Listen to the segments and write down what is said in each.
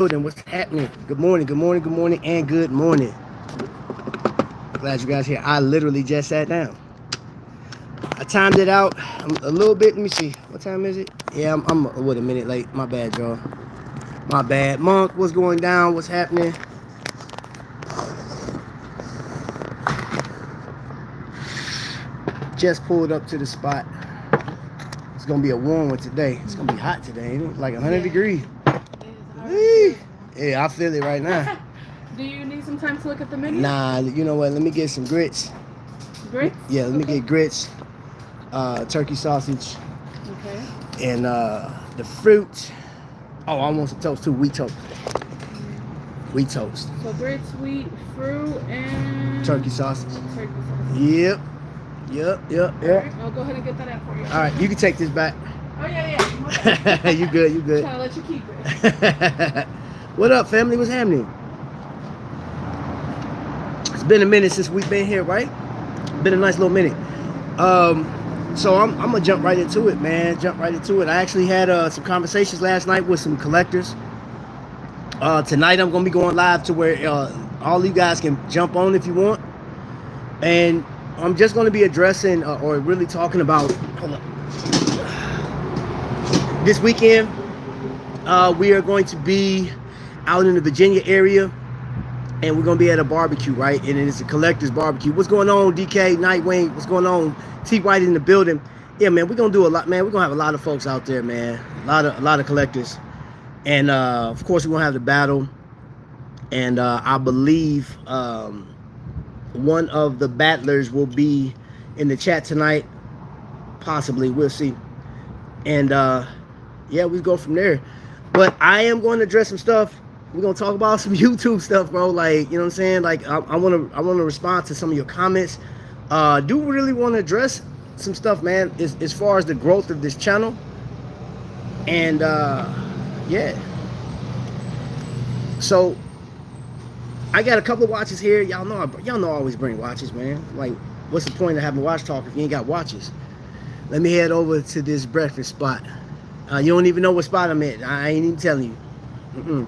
Building. What's happening? Good morning, good morning, good morning, and good morning. Glad you guys here. I literally just sat down. I timed it out a little bit. Let me see. What time is it? Yeah, I'm what, a minute late. My bad, y'all. My bad. Monk, what's going down? What's happening? Just pulled up to the spot. It's gonna be a warm one today. It's gonna be hot today, ain't it? Like 100 degrees. Yeah, I feel it right now. Do you need some time to look at the menu? Nah, you know what? Let me get some grits. Grits? Yeah, let me get grits, turkey sausage, Okay. and the fruit. Oh, I want some toast too. Wheat toast. Wheat toast. So grits, wheat, fruit, and Turkey sausage. turkey sauce. Yep. All right, I'll go ahead and get that out for you. All right, you can take this back. Oh yeah. You good? You good? Trying to let you keep it. What up, family? What's happening? It's been a minute since we've been here, right? Been a nice little minute. So I'm gonna jump right into it, man. Jump right into it. I actually had some conversations last night with some collectors. Tonight I'm gonna be going live to where all you guys can jump on if you want, and I'm just gonna be addressing or really talking about. Hold up. This weekend, we are going to be out in the Virginia area, and we're gonna be at a barbecue, right? And it's a collector's barbecue. What's going on, DK, Nightwing? What's going on? T White in the building. Yeah, man, we're gonna do a lot, man. We're gonna have a lot of folks out there, man. A lot of collectors, and of course we're gonna have the battle. And I believe one of the battlers will be in the chat tonight, possibly. We'll see. And yeah, we go from there. But I am going to address some stuff. We're gonna talk about some YouTube stuff, bro. Like, you know what I'm saying? Like, I wanna respond to some of your comments. Do really want to address some stuff, man, as far as the growth of this channel. And yeah. So I got a couple of watches here. Y'all know I always bring watches, man. Like, what's the point of having watch talk if you ain't got watches? Let me head over to this breakfast spot. You don't even know what spot I'm at. I ain't even telling you.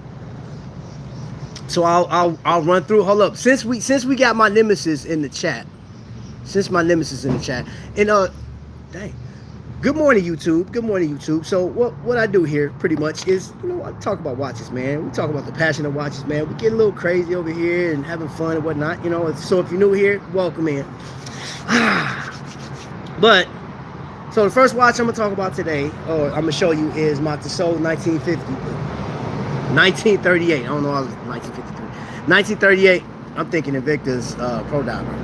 So I'll run through. Hold up. Since we got my nemesis in the chat. And dang. Good morning, YouTube. Good morning, YouTube. So what I do here pretty much is, I talk about watches, man. We talk about the passion of watches, man. We get a little crazy over here and having fun and whatnot, So if you're new here, welcome in. But so the first watch I'm gonna talk about today, or I'm gonna show you, is my Tissot 1938. I don't know, 1953. 1938. I'm thinking Invicta's Pro Diver.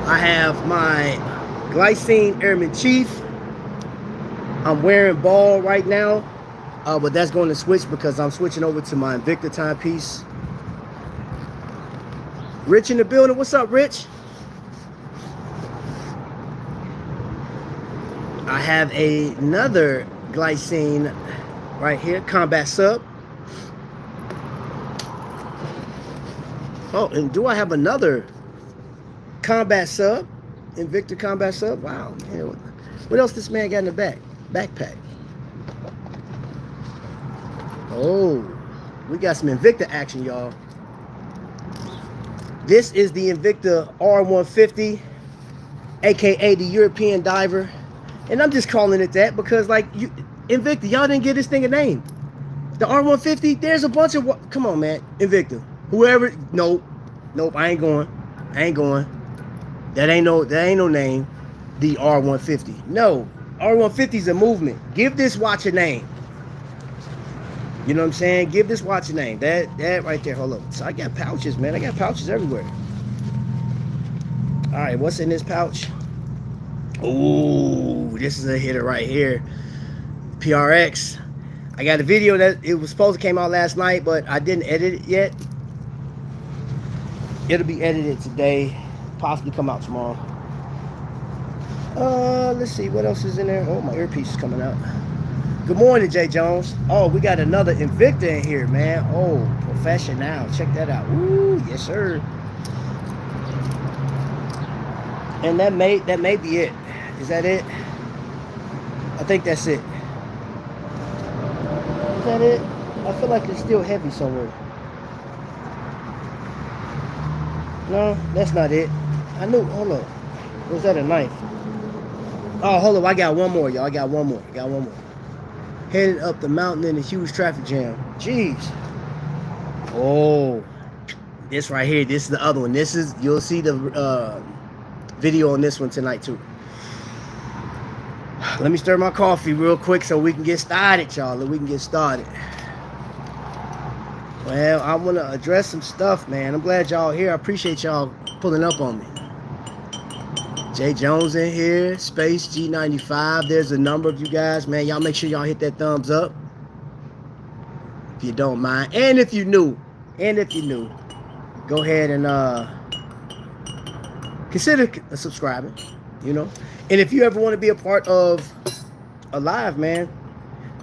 I have my Glycine Airman Chief. I'm wearing ball right now, but that's going to switch because I'm switching over to my Invicta timepiece. Rich in the building. What's up, Rich? I have another Glycine right here, Combat Sub. Oh, and do I have another Combat Sub? Invicta Combat Sub? Wow, man. What else this man got in the backpack? Oh, we got some Invicta action, y'all. This is the Invicta R150, aka the European Diver. And I'm just calling it that because, like, Invicta, y'all didn't give this thing a name. The R150, there's a bunch of... Come on, man. Invicta. Whoever... Nope, I ain't going. That ain't no name. The R150. No. R150 is a movement. Give this watch a name. You know what I'm saying? Give this watch a name. That right there. Hold on. So I got pouches, man. I got pouches everywhere. All right, what's in this pouch? Ooh, this is a hitter right here. PRX. I got a video that it was supposed to came out last night, but I didn't edit it yet. It'll be edited today, possibly come out tomorrow. Let's see what else is in there. Oh, my earpiece is coming out. Good morning, Jay Jones. Oh, we got another Invicta in here, man. Oh, professional. Check that out. Ooh, yes, sir. And that may be it. Is that it? I think that's it. Is that it? I feel like it's still heavy somewhere. No, that's not it. I knew. Hold up. Was that a knife? Oh, hold up. I got one more, y'all. I got one more. Headed up the mountain in a huge traffic jam. Jeez. Oh, this right here. This is the other one. This is, you'll see the video on this one tonight too. Let me stir my coffee real quick so we can get started, y'all. Well, I want to address some stuff, man. I'm glad y'all here. I appreciate y'all pulling up on me. Jay Jones in here, Space G95. There's a number of you guys, man. Y'all make sure y'all hit that thumbs up if you don't mind. And if you new, go ahead and consider subscribing, you know. And if you ever want to be a part of a live, man,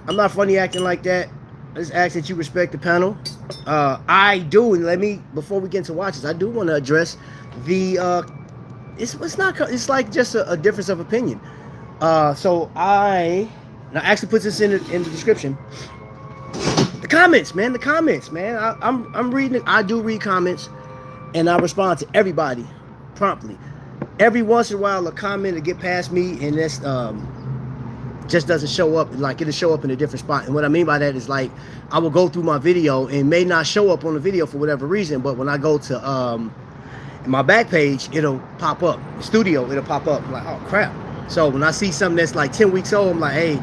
I'm not funny acting like that. I just ask that you respect the panel. I do, and before we get into watches, I do want to address the it's like just a difference of opinion. So I actually put this in the description. The comments, man. I'm reading it. I do read comments, and I respond to everybody promptly. Every once in a while, a comment will get past me, and that's just doesn't show up. Like, it'll show up in a different spot. And what I mean by that is, like, I will go through my video and may not show up on the video for whatever reason, but when I go to my back page, it'll pop up. Studio, it'll pop up. I'm like, oh crap. So when I see something that's like 10 weeks old, I'm like, hey,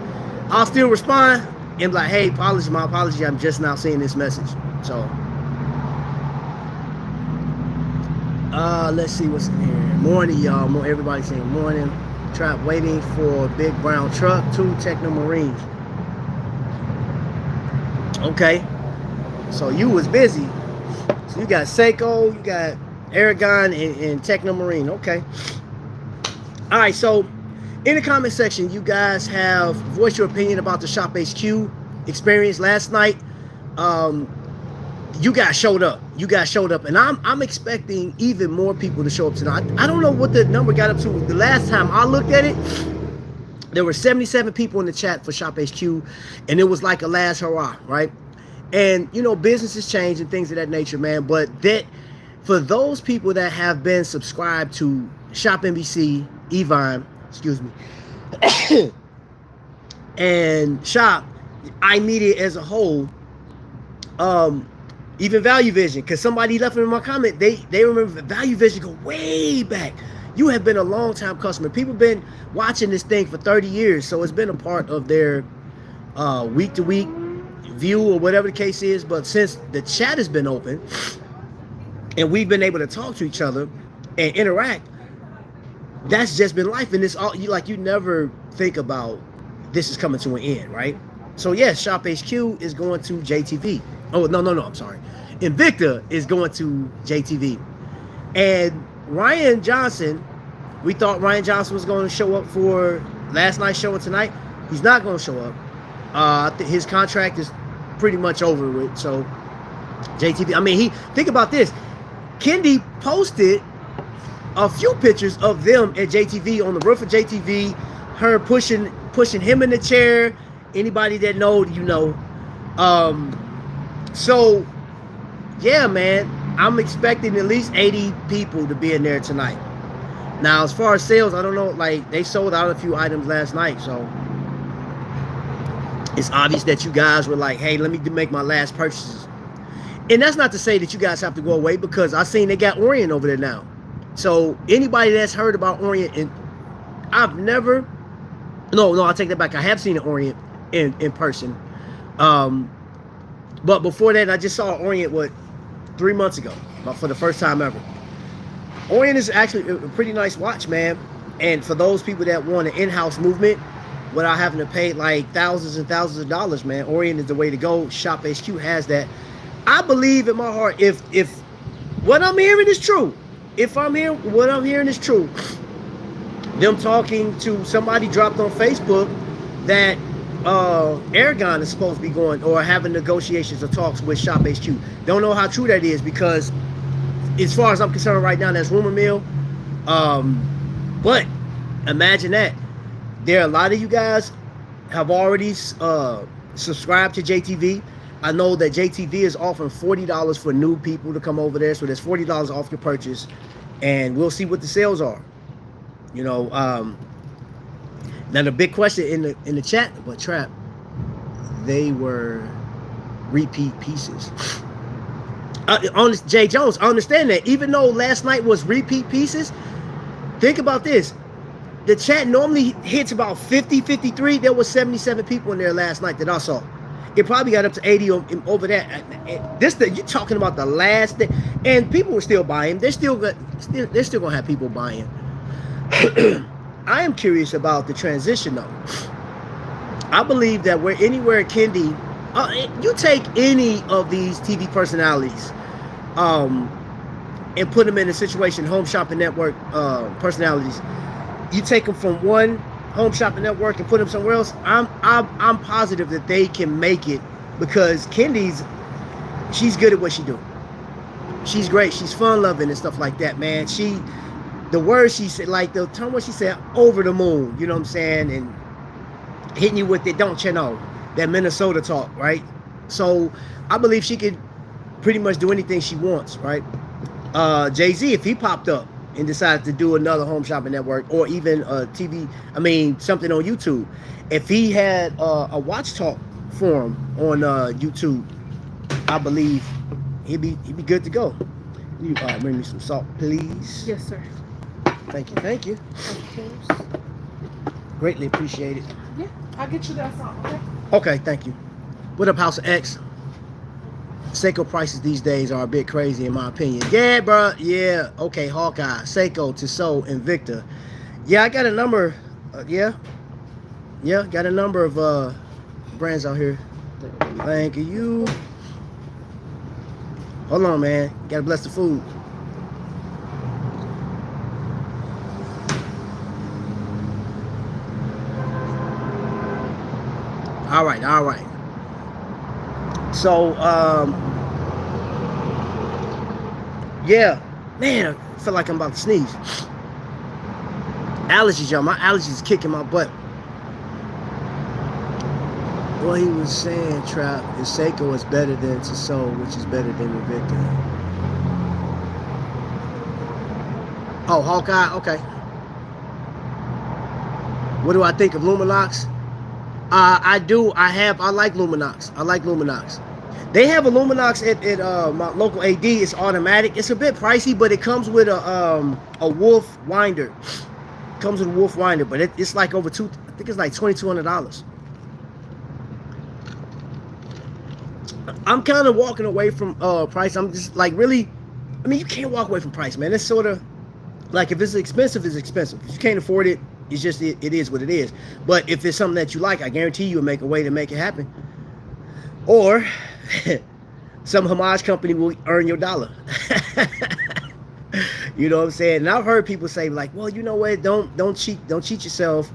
I'll still respond and be like, hey, my apology, I'm just now seeing this message. So let's see what's in here. Morning, y'all. Everybody saying morning. Trap waiting for big brown truck, 2 Techno Marines. Okay, so you was busy. So you got Seiko, you got Aragon, and Techno Marine. Okay. All right, so in the comment section, you guys have voiced your opinion about the Shop HQ experience last night. You guys showed up. And I'm expecting even more people to show up tonight. I don't know what the number got up to. The last time I looked at it, there were 77 people in the chat for Shop HQ, and it was like a last hurrah, right? And you know, businesses change and things of that nature, man. But that, for those people that have been subscribed to Shop NBC, Evine, and Shop iMedia as a whole, even Value Vision, because somebody left in my comment, they remember Value Vision go way back. You have been a long time customer. People been watching this thing for 30 years, so it's been a part of their week to week view or whatever the case is. But since the chat has been open and we've been able to talk to each other and interact, that's just been life. And it's all you never think about this is coming to an end, right? So yes, Shop HQ is going to JTV. Oh, no, I'm sorry. Invicta is going to JTV. And Ryan Johnson, we thought Ryan Johnson was going to show up for last night's show and tonight. He's not going to show up. I think his contract is pretty much over with. So JTV, I mean, think about this. Kendi posted a few pictures of them at JTV, on the roof of JTV, her pushing him in the chair. Anybody that know, you know. So yeah, man, I'm expecting at least 80 people to be in there tonight. Now, as far as sales, I don't know, like, they sold out a few items last night, so it's obvious that you guys were like, hey, let me make my last purchases. And that's not to say that you guys have to go away, because I seen they got Orient over there now. So anybody that's heard about Orient, and I've never, no, I take that back. I have seen an Orient in person. But before that, I just saw Orient, 3 months ago, for the first time ever. Orient is actually a pretty nice watch, man. And for those people that want an in-house movement without having to pay like thousands and thousands of dollars, man, Orient is the way to go. Shop HQ has that. I believe in my heart, if what I'm hearing is true, what I'm hearing is true, them talking to somebody dropped on Facebook that Aragon is supposed to be going or having negotiations or talks with Shop HQ. Don't know how true that is, because as far as I'm concerned right now, that's rumor mill. But imagine that. There are a lot of you guys have already subscribed to JTV. I know that JTV is offering $40 for new people to come over there, so there's $40 off your purchase, and we'll see what the sales are. You know, now the big question in the chat, but Trap, they were repeat pieces. Jay Jones, I understand that. Even though last night was repeat pieces, think about this. The chat normally hits about 50, 53. There was 77 people in there last night that I saw. It probably got up to 80 over that. You're talking about the last day, and people were still buying. They're still gonna have people buying. I am curious about the transition though. I believe that anywhere Kendi, you take any of these TV personalities, and put them in a situation, Home Shopping Network personalities. You take them from one Home Shopping Network and put them somewhere else. I'm positive that they can make it, because she's good at what she do. She's great. She's fun loving and stuff like that, man. The words she said, like the term what she said, over the moon. You know what I'm saying? And hitting you with it, don't you know? That Minnesota talk, right? So I believe she could pretty much do anything she wants, right? Jay-Z, if he popped up and decided to do another Home Shopping Network, or even a TV, something on YouTube, if he had a watch talk forum on YouTube, I believe he'd be good to go. You bring me some salt, please. Yes, sir. Thank you. Of course. Greatly appreciate it. Yeah, I'll get you that salt, okay? Okay, thank you. What up, House of X? Seiko prices these days are a bit crazy in my opinion. Yeah, bro. Yeah. Okay, Hawkeye, Seiko, Tissot, Invicta. Yeah, I got a number. Yeah, got a number of brands out here. Thank you. Hold on, man. Gotta bless the food. All right. So, yeah, man, I feel like I'm about to sneeze. Allergies, y'all. My allergies is kicking my butt. What he was saying, Trap, is Seiko is better than Tissot, which is better than Invicta. Oh, Hawkeye, okay. What do I think of Luminox? I like Luminox. They have a Luminox at my local AD. It's automatic. It's a bit pricey, but it comes with a wolf winder. But it's like over I think it's like $2,200. I'm kind of walking away from price. I'm just like, really, you can't walk away from price, man. It's sort of like, if it's expensive, it's expensive. If you can't afford it, it's just, it is what it is. But if it's something that you like, I guarantee you'll make a way to make it happen. Or some homage company will earn your dollar. You know what I'm saying? And I've heard people say, like, well, you know what? Don't cheat yourself.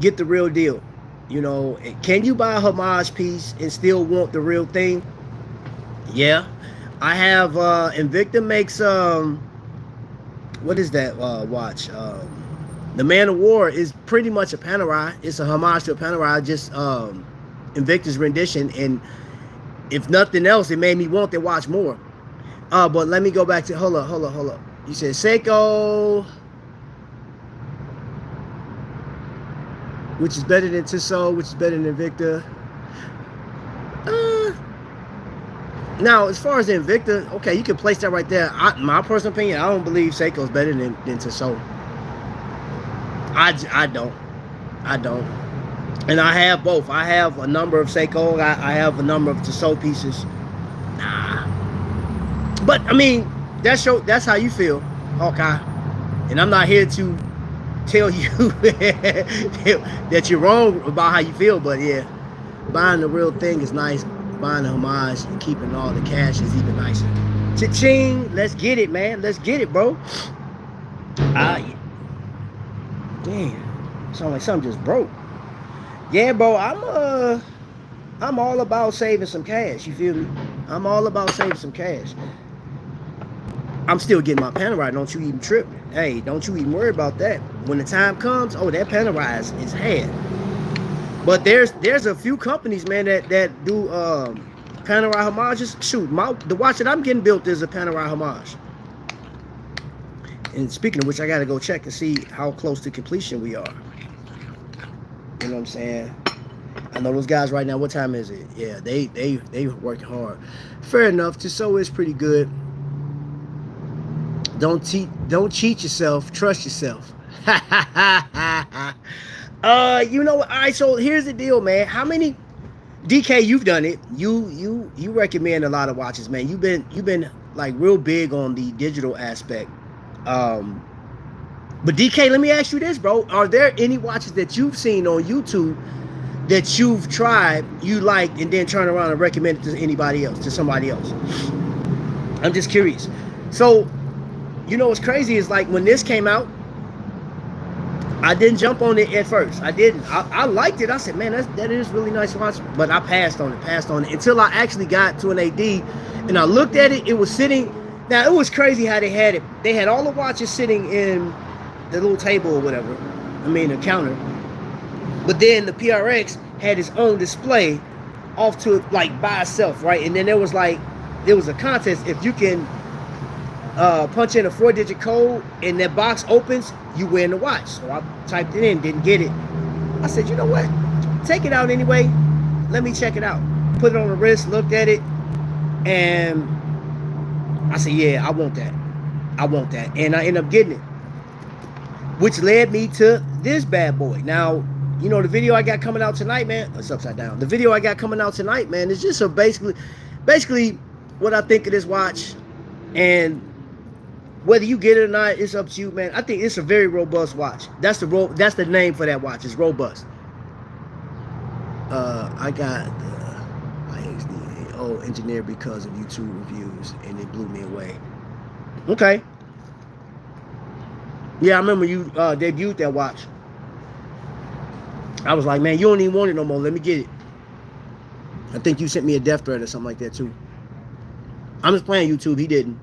Get the real deal. You know, can you buy a homage piece and still want the real thing? Yeah. I have Invicta makes what is that watch? The Man of War is pretty much a Panerai. It's a homage to a Panerai, just Invicta's rendition. And if nothing else, it made me want to watch more. But let me go back to, hold up. You said Seiko, which is better than Tissot, which is better than Invicta. Now, as far as the Invicta, okay, you can place that right there. My personal opinion, I don't believe Seiko is better than Tissot. I don't. And I have both. I have a number of Seiko. I have a number of Tissot pieces. Nah. But, that's how you feel, Hawkeye. And I'm not here to tell you that you're wrong about how you feel. But, yeah, buying the real thing is nice. Buying a homage and keeping all the cash is even nicer. Cha-ching. Let's get it, man. Let's get it, bro. Damn, sound like something just broke. Yeah, bro, I'm all about saving some cash. You feel me? I'm all about saving some cash. I'm still getting my Panerai. Don't you even trip. Hey, don't you even worry about that. When the time comes, that Panerai is had. But there's a few companies, man, that do Panerai homages. Shoot, the watch that I'm getting built is a Panerai homage. And speaking of which, I gotta go check and see how close to completion we are. You know what I'm saying? I know those guys right now. What time is it? Yeah, they working hard. Fair enough. Tissot is pretty good. Don't cheat yourself. Trust yourself. You know what? All right. So here's the deal, man. How many? DK, you've done it. You recommend a lot of watches, man. You've been like real big on the digital aspect. But DK, let me ask you this, bro. Are there any watches that you've seen on YouTube that you've tried, you like, and then turn around and recommend it to anybody else, to somebody else? I'm just curious. So, you know what's crazy is like when this came out, I didn't jump on it at first. I didn't. I liked it. I said, man, that is really nice watch. But I passed on it until I actually got to an AD and I looked at it. It was sitting. Now, it was crazy how they had it. They had all the watches sitting in the little table or whatever. I mean, the counter. But then the PRX had its own display off to it, like by itself, right? And then there was a contest. If you can punch in a 4-digit code and that box opens, you win the watch. So I typed it in, didn't get it. I said, you know what? Take it out anyway. Let me check it out. Put it on the wrist, looked at it, and I said, yeah, I want that. I want that. And I ended up getting it, which led me to this bad boy. Now, you know, the video I got coming out tonight, man, it's upside down. The video I got coming out tonight, man, is just basically what I think of this watch. And whether you get it or not, it's up to you, man. I think it's a very robust watch. That's the name for that watch. It's robust. I got the engineered because of YouTube reviews, and it blew me away. Okay. Yeah, I remember you debuted that watch. I was like, man, you don't even want it no more. Let me get it. I think you sent me a death threat or something like that too. I'm just playing YouTube. He didn't.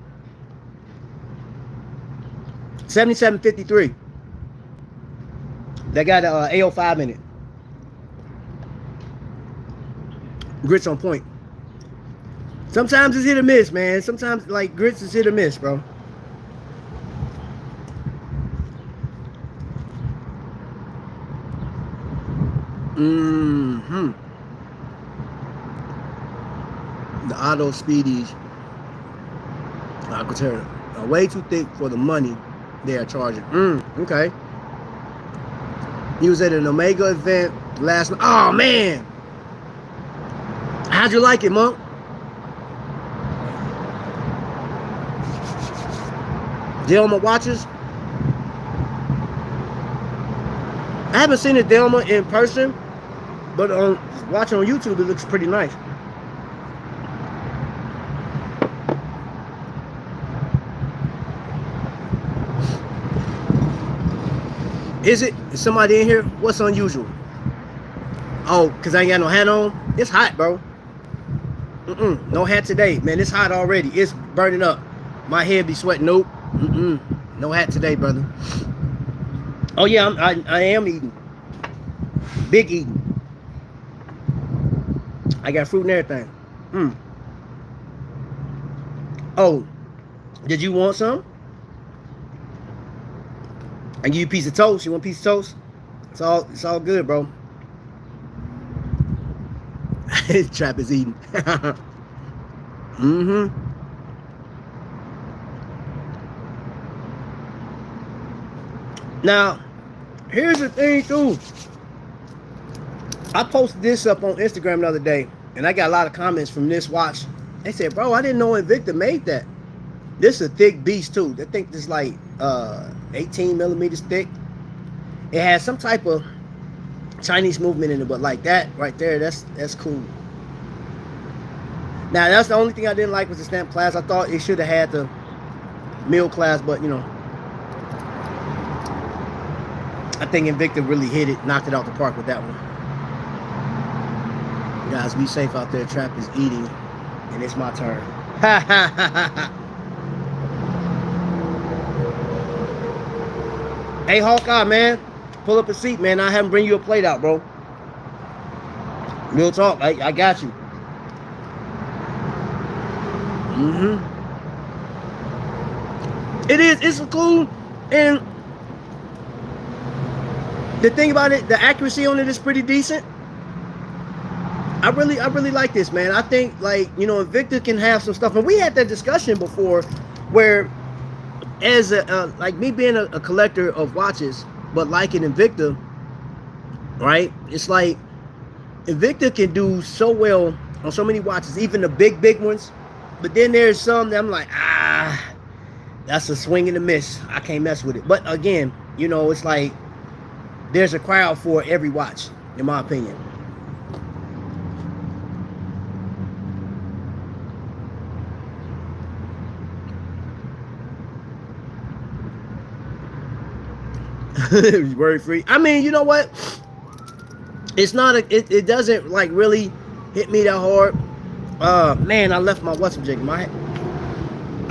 7753. That got A05 in it. Grits on point. Sometimes it's hit or miss, man. Sometimes like grits is hit or miss, bro. The auto speedies are way too thick for the money they are charging. Okay. He was at an Omega event last night. Oh man, how'd you like it, Monk? Delma watches. I haven't seen a Delma in person, but watching on YouTube, it looks pretty nice. Is somebody in here? What's unusual? Oh, because I ain't got no hat on? It's hot, bro. No hat today. Man, it's hot already. It's burning up. My head be sweating. Nope. No hat today, brother. Oh, yeah, I am eating. Big eating. I got fruit and everything. Oh, did you want some? I give you a piece of toast. You want a piece of toast? It's all good, bro. Trap is eating. Now, here's the thing too. I posted this up on Instagram the other day, and I got a lot of comments from this watch. They said, bro, I didn't know Invicta made that. This is a thick beast too. They think this like 18 millimeters thick. It has some type of Chinese movement in it, but like that right there, that's cool. Now that's the only thing I didn't like was the stamp class. I thought it should have had the mill class, but you know, I think Invicta really hit it, knocked it out the park with that one. Guys, be safe out there. Trap is eating, and it's my turn. Hey, Hawkeye, man, pull up a seat, man. I have him bring you a plate out, bro. Real talk. I got you. It is. It's cool, and the thing about it, the accuracy on it is pretty decent. I really like this, man. I think, like, you know, Invicta can have some stuff, and we had that discussion before, where as like me being a collector of watches, but like an Invicta, right? It's like Invicta can do so well on so many watches, even the big ones. But then there's some that I'm like, that's a swing and a miss. I can't mess with it. But again, you know, it's like there's a crowd for every watch, in my opinion. Word free. I mean, you know what? It's not it doesn't like really hit me that hard. Man, I left my what's object. I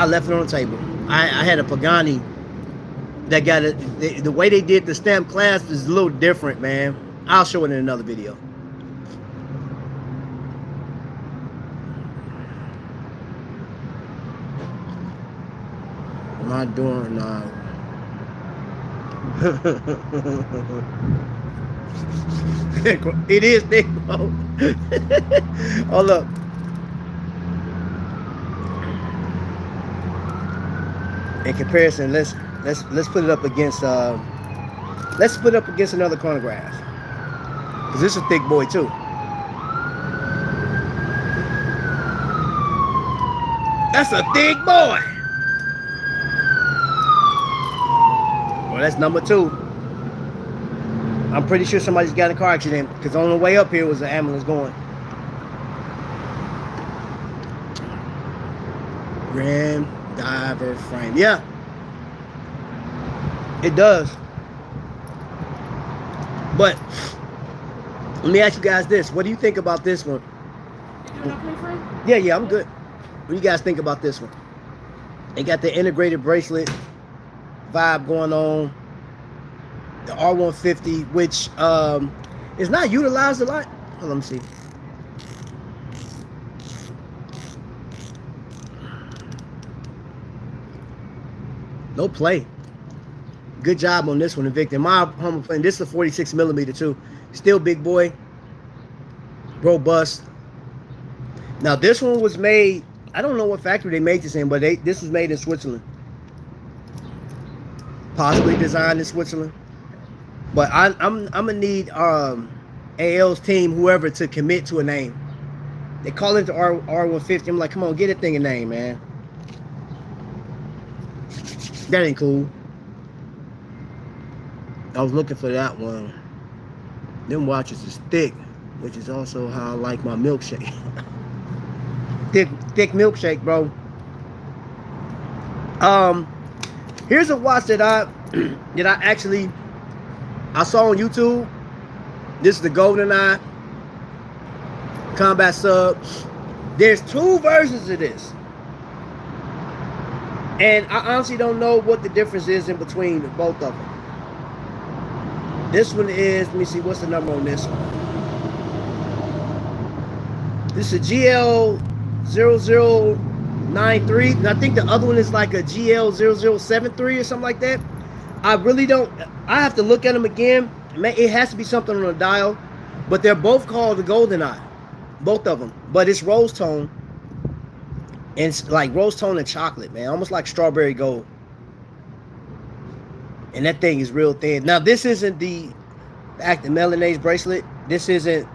left it on the table. I had a Pagani that got it. The way they did the stamp clasp is a little different, man. I'll show it in another video. I'm not doing it is big, bro. Hold up. In comparison, let's put it up against another chronograph, because this is a thick boy too. That's a thick boy. Well, that's number 2. I'm pretty sure somebody's got in a car accident, because on the way up here was an ambulance going. Grand diver frame. Yeah, it does. But let me ask you guys this. What do you think about this one? You doing okay, friend? Yeah, I'm good. What do you guys think about this one? They got the integrated bracelet vibe going on. The R150, which is not utilized a lot. Hold on, let me see. No play. Good job on this one, Invicta. My humble opinion, this is a 46 millimeter too. Still big boy. Robust. Now this one was made, I don't know what factory they made this in, but this was made in Switzerland. Possibly designed in Switzerland. But I'm gonna need AL's team, whoever, to commit to a name. They call it the R150. I'm like, come on, get a thing a name, man. That ain't cool. I was looking for that one. Them watches is thick, which is also how I like my milkshake. thick milkshake, bro. Here's a watch that I saw on YouTube. This is the GoldenEye Combat Sub. There's 2 versions of this, and I honestly don't know what the difference is in between both of them. This one is, let me see, what's the number on this one? This is a GL0093, and I think the other one is like a GL0073 or something like that. I really don't, I have to look at them again. It has to be something on the dial, but they're both called the GoldenEye, both of them. But it's rose tone, and it's like rose tone and chocolate, man, almost like strawberry gold. And that thing is real thin. Now this isn't the active Melanase bracelet. This isn't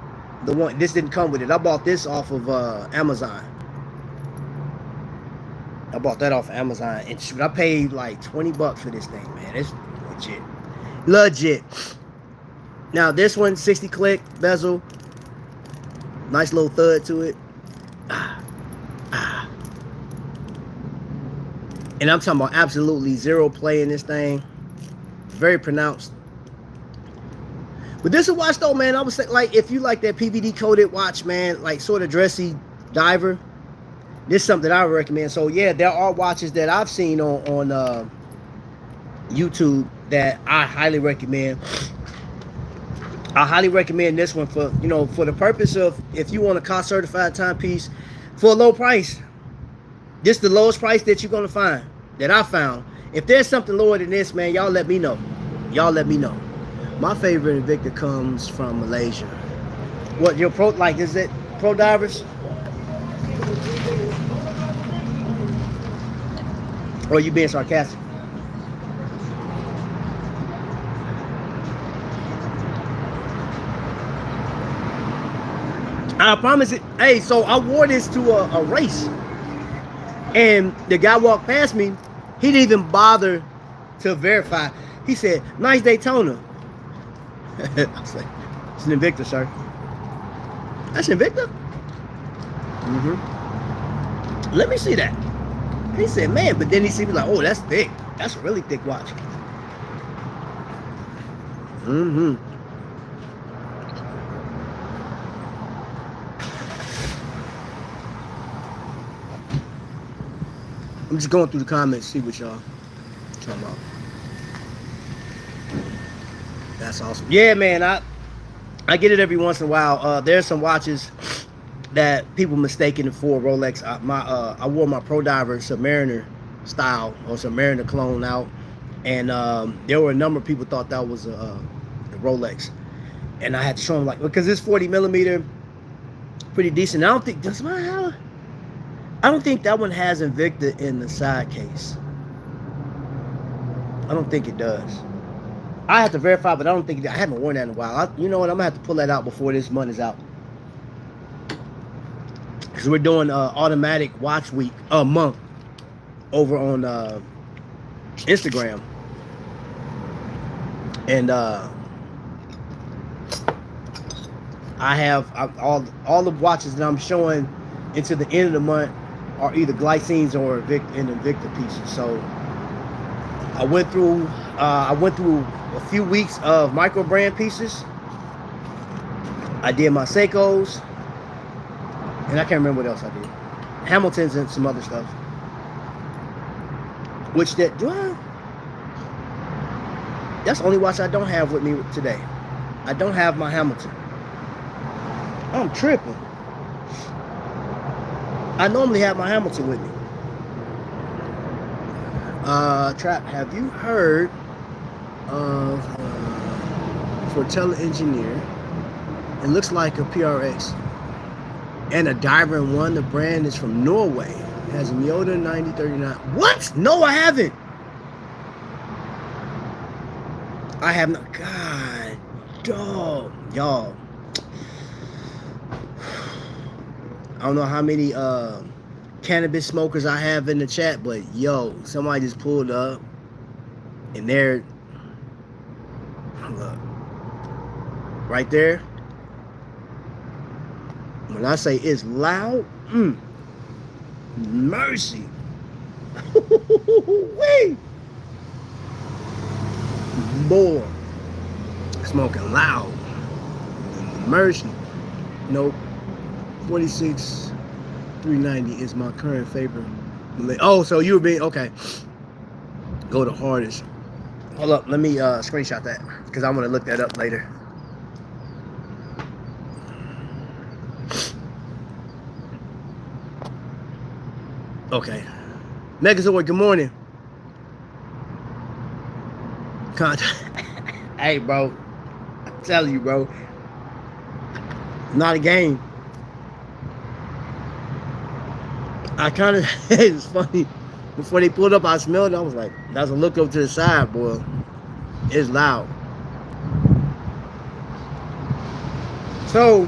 the one. This didn't come with it. I bought this off of Amazon. I bought that off of Amazon, and shoot, I paid like $20 for this thing, man. It's legit. Now this one, 60 click bezel, nice little thud to it. And I'm talking about absolutely zero play in this thing. Very pronounced. But this is a watch though, man. I was like, if you like that PVD coated watch, man, like sort of dressy diver, this is something I would recommend. So yeah, there are watches that I've seen on YouTube that I highly recommend. I highly recommend this one for for the purpose of if you want a cost certified timepiece for a low price. This is the lowest price that you're gonna find that I found. If there's something lower than this, man, y'all let me know. Y'all let me know. My favorite Invicta comes from Malaysia. What your pro like? Is it Pro Divers? Or are you being sarcastic? I promise it. Hey, so I wore this to a race, and the guy walked past me. He didn't even bother to verify. He said, "Nice Daytona." I was like, "It's an Invicta, sir." That's an Invicta. Let me see that. He said, "Man," but then he see me like, "Oh, that's thick. That's a really thick watch." I'm just going through the comments, see what y'all talking about. That's awesome. Yeah, man, I get it every once in a while. There's some watches that people mistaken it for Rolex. I wore my Pro Diver Submariner style or Submariner clone out, and there were a number of people thought that was a Rolex, and I had to show them like because it's 40 millimeter, pretty decent. I don't think does mine have. I don't think that one has Invicta in the side case. I don't think it does. I have to verify, but I don't think I haven't worn that in a while. You know what? I'm gonna have to pull that out before this month is out, because we're doing automatic watch week month over on Instagram, and I have all the watches that I'm showing into the end of the month are either glycines or Invicta pieces. So I went through a few weeks of micro brand pieces. I did my Seikos, and I can't remember what else I did. Hamiltons and some other stuff. Which that's the only watch I don't have with me today. I don't have my Hamilton. I'm tripping. I normally have my Hamilton with me. Trap, have you heard of for tele-engineer? It looks like a PRX and a Diver in one. The brand is from Norway. It has a Miyota 9039. What? No, I haven't. I have not. God, dog, y'all. I don't know how many cannabis smokers I have in the chat, but yo, somebody just pulled up and they're look, right there. When I say it's loud, mercy. Wait. Boy, smoking loud. Mercy. Nope. 46 390 is my current favorite. Oh, so you were being okay. Go to hardest. Hold up, let me screenshot that because I want to look that up later. Okay. Megazord, good morning. Hey, bro. I'm telling you, bro. Not a game. I kind of, it's funny. Before they pulled up, I smelled it. I was like, that's a look up to the side, boy. It's loud. So,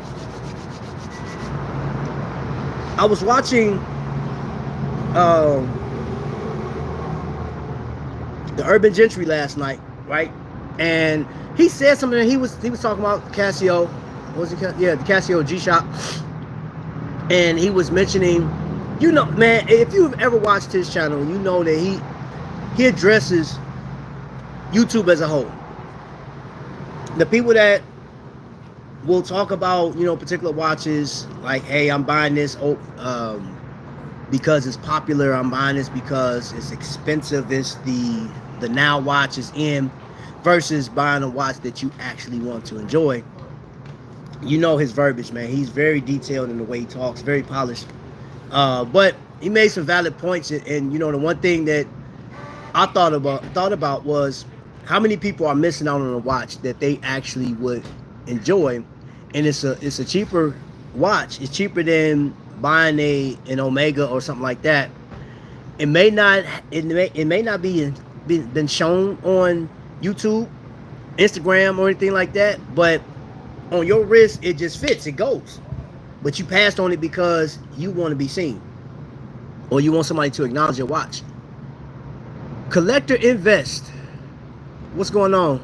I was watching the Urban Gentry last night, right? And he said something. He was talking about Casio. What was it? Yeah, the Casio G-Shock. And he was mentioning, you know, man, if you've ever watched his channel, you know that he addresses YouTube as a whole. The people that will talk about, you know, particular watches, like, hey, I'm buying this because it's popular. I'm buying this because it's expensive. It's the now watch is in, versus buying a watch that you actually want to enjoy. You know his verbiage, man. He's very detailed in the way he talks, very polished. But he made some valid points, and you know the one thing that I thought about was how many people are missing out on a watch that they actually would enjoy, and it's a cheaper watch. It's cheaper than buying an Omega or something like that. It may not be been shown on YouTube, Instagram, or anything like that, but on your wrist it just fits. It goes, but you passed on it because you want to be seen, or you want somebody to acknowledge your watch. Collector Invest. What's going on?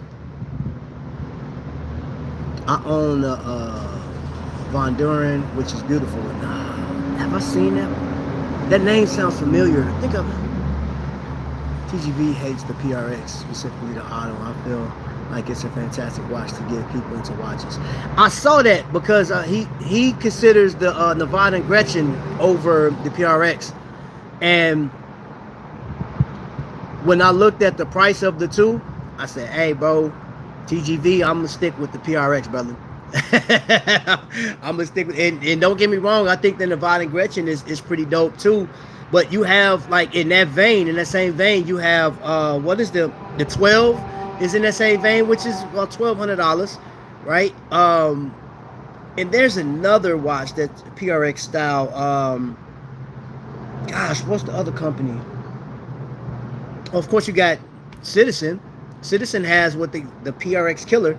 I own a Von Duren, which is beautiful. Have I seen that? That name sounds familiar. I think TGV hates the PRX, specifically the Auto. I feel like it's a fantastic watch to get people into watches. I saw that because he considers the Nevada and Gretchen over the PRX, and when I looked at the price of the two, I said, hey, bro, TGV, I'm going to stick with the PRX, brother. I'm going to stick with it. And don't get me wrong, I think the Nevada and Gretchen is pretty dope, too. But you have, like, in that same vein, you have, what is the 12 is in that same vein, which is about $1,200, right? And there's another watch that's PRX style. Gosh, what's the other company? Of course, you got Citizen. Citizen has what the PRX Killer,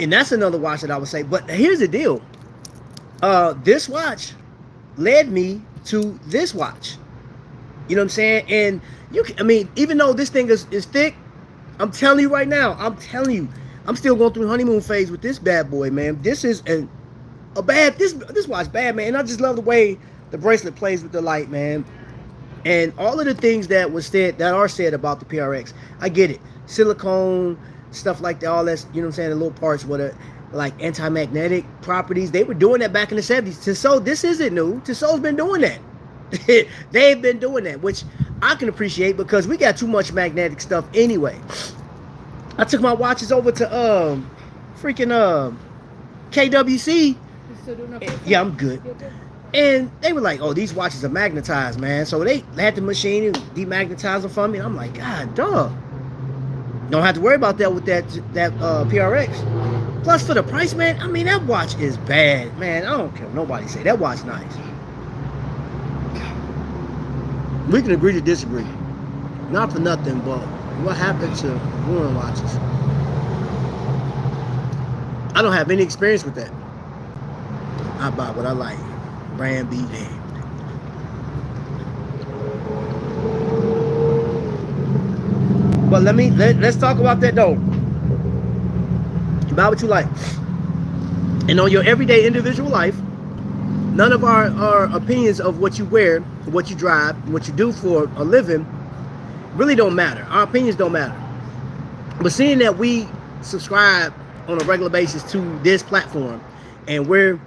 and that's another watch that I would say. But here's the deal: this watch led me to this watch. You know what I'm saying? And I mean, even though this thing is thick, I'm telling you right now, I'm still going through the honeymoon phase with this bad boy, man. This is this watch bad, man. And I just love the way the bracelet plays with the light, man. And all of the things that are said about the PRX, I get it. Silicone, stuff like that, all that's, you know what I'm saying, the little parts with it, like anti-magnetic properties. They were doing that back in the 70s. Tissot, this isn't new. Tissot's been doing that. They've been doing that, which I can appreciate because we got too much magnetic stuff anyway. I took my watches over to KWC. You still doing okay? Yeah, I'm good. And they were like, oh, these watches are magnetized, man. So they had the machine and demagnetize them for me. And I'm like, God, dog. Don't have to worry about that with that PRX. Plus, for the price, man, I mean, that watch is bad. Man, I don't care what nobody say. That watch nice. We can agree to disagree. Not for nothing, but what happened to ruin watches? I don't have any experience with that. I buy what I like. Brand be damned. But let's talk about that though. Buy what you like. And on your everyday individual life, none of our opinions of what you wear, what you drive, what you do for a living really don't matter. Our opinions don't matter. But seeing that we subscribe on a regular basis to this platform and we're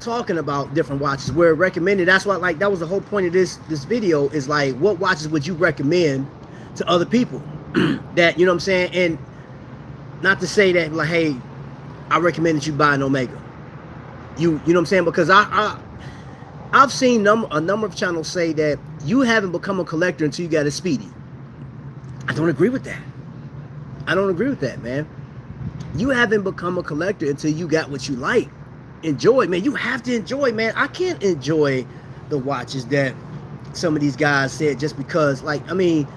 talking about different watches, we're recommending, that's what, like, that was the whole point of this video, is like, what watches would you recommend to other people that, you know what I'm saying? And not to say that, like, hey, I recommend that you buy an Omega. You know what I'm saying? Because I've seen a number of channels say that you haven't become a collector until you got a Speedy. I don't agree with that. I don't agree with that, man. You haven't become a collector until you got what you like. Enjoy, man. You have to enjoy, man. I can't enjoy the watches that some of these guys said just because, like, I mean,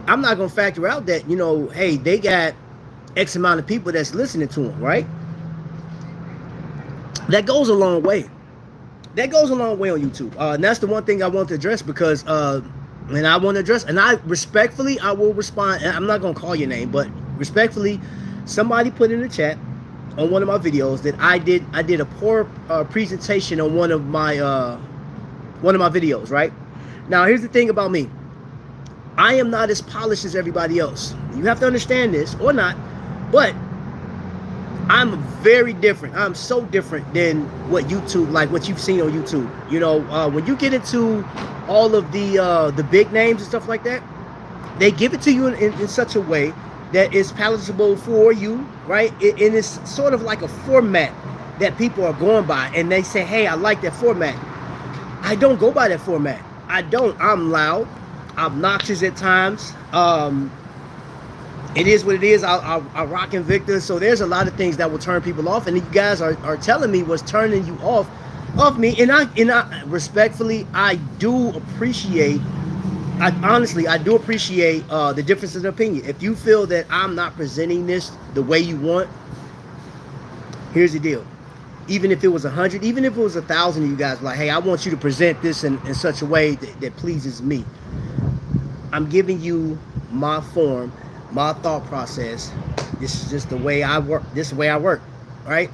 I'm not going to factor out that, you know, hey, they got X amount of people that's listening to them, right? That goes a long way. That goes a long way on YouTube. And that's the one thing I want to address because, and I want to address, and I respectfully, I will respond. And I'm not going to call your name, but respectfully, somebody put in the chat on one of my videos that I did a poor presentation on one of my videos, right? Now, here's the thing about me. I am not as polished as everybody else. You have to understand this, or not, but I'm very different. I'm so different than what YouTube, like what you've seen on YouTube. You know, when you get into all of the big names and stuff like that, they give it to you in such a way that is palatable for you, right? And it's sort of like a format that people are going by, and they say, "Hey, I like that format." I don't go by that format. I don't. I'm loud, obnoxious at times. It is what it is. I rock Invicta, so there's a lot of things that will turn people off, and you guys are telling me what's turning you off of me, and I respectfully, I do appreciate. I do appreciate the differences in opinion. If you feel that I'm not presenting this the way you want, here's the deal. Even if it was 100, even if it was 1,000 of you guys, like, hey, I want you to present this in such a way that pleases me. I'm giving you my form, my thought process. This is just the way I work. This is the way I work, right?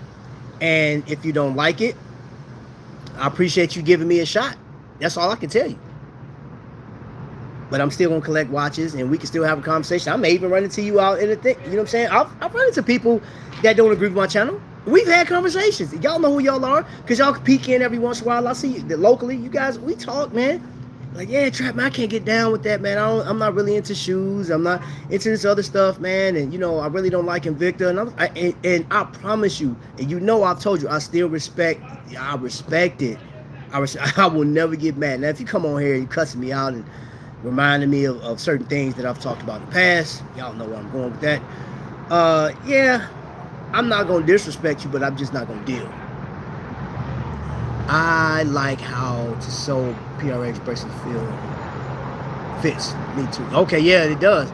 And if you don't like it, I appreciate you giving me a shot. That's all I can tell you. But I'm still gonna collect watches, and we can still have a conversation. I may even run into you out in the thing. You know what I'm saying? I've run into people that don't agree with my channel. We've had conversations. Y'all know who y'all are, because y'all can peek in every once in a while. I see you locally. You guys, we talk, man. Like, yeah, Trap, man, I can't get down with that, man. I'm not really into shoes. I'm not into this other stuff, man. And, you know, I really don't like Invicta. And I promise you, and you know I've told you, I still respect it. I will never get mad. Now, if you come on here and you cussing me out and reminding me of certain things that I've talked about in the past, y'all know where I'm going with that. Yeah, I'm not going to disrespect you, but I'm just not going to deal. I like how to sew PRX bracelet fits. Me too. Okay, yeah, it does.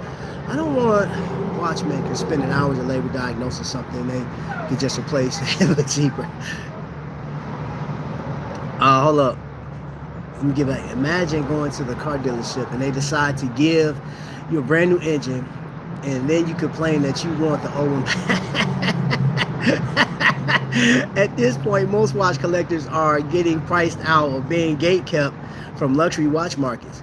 I don't want watchmakers spending hours in labor diagnosing something they could just replace it cheaper. Hold up. Let me give that. Imagine going to the car dealership and they decide to give you a brand new engine, and then you complain that you want the old one back. At this point, most watch collectors are getting priced out or being gatekept from luxury watch markets.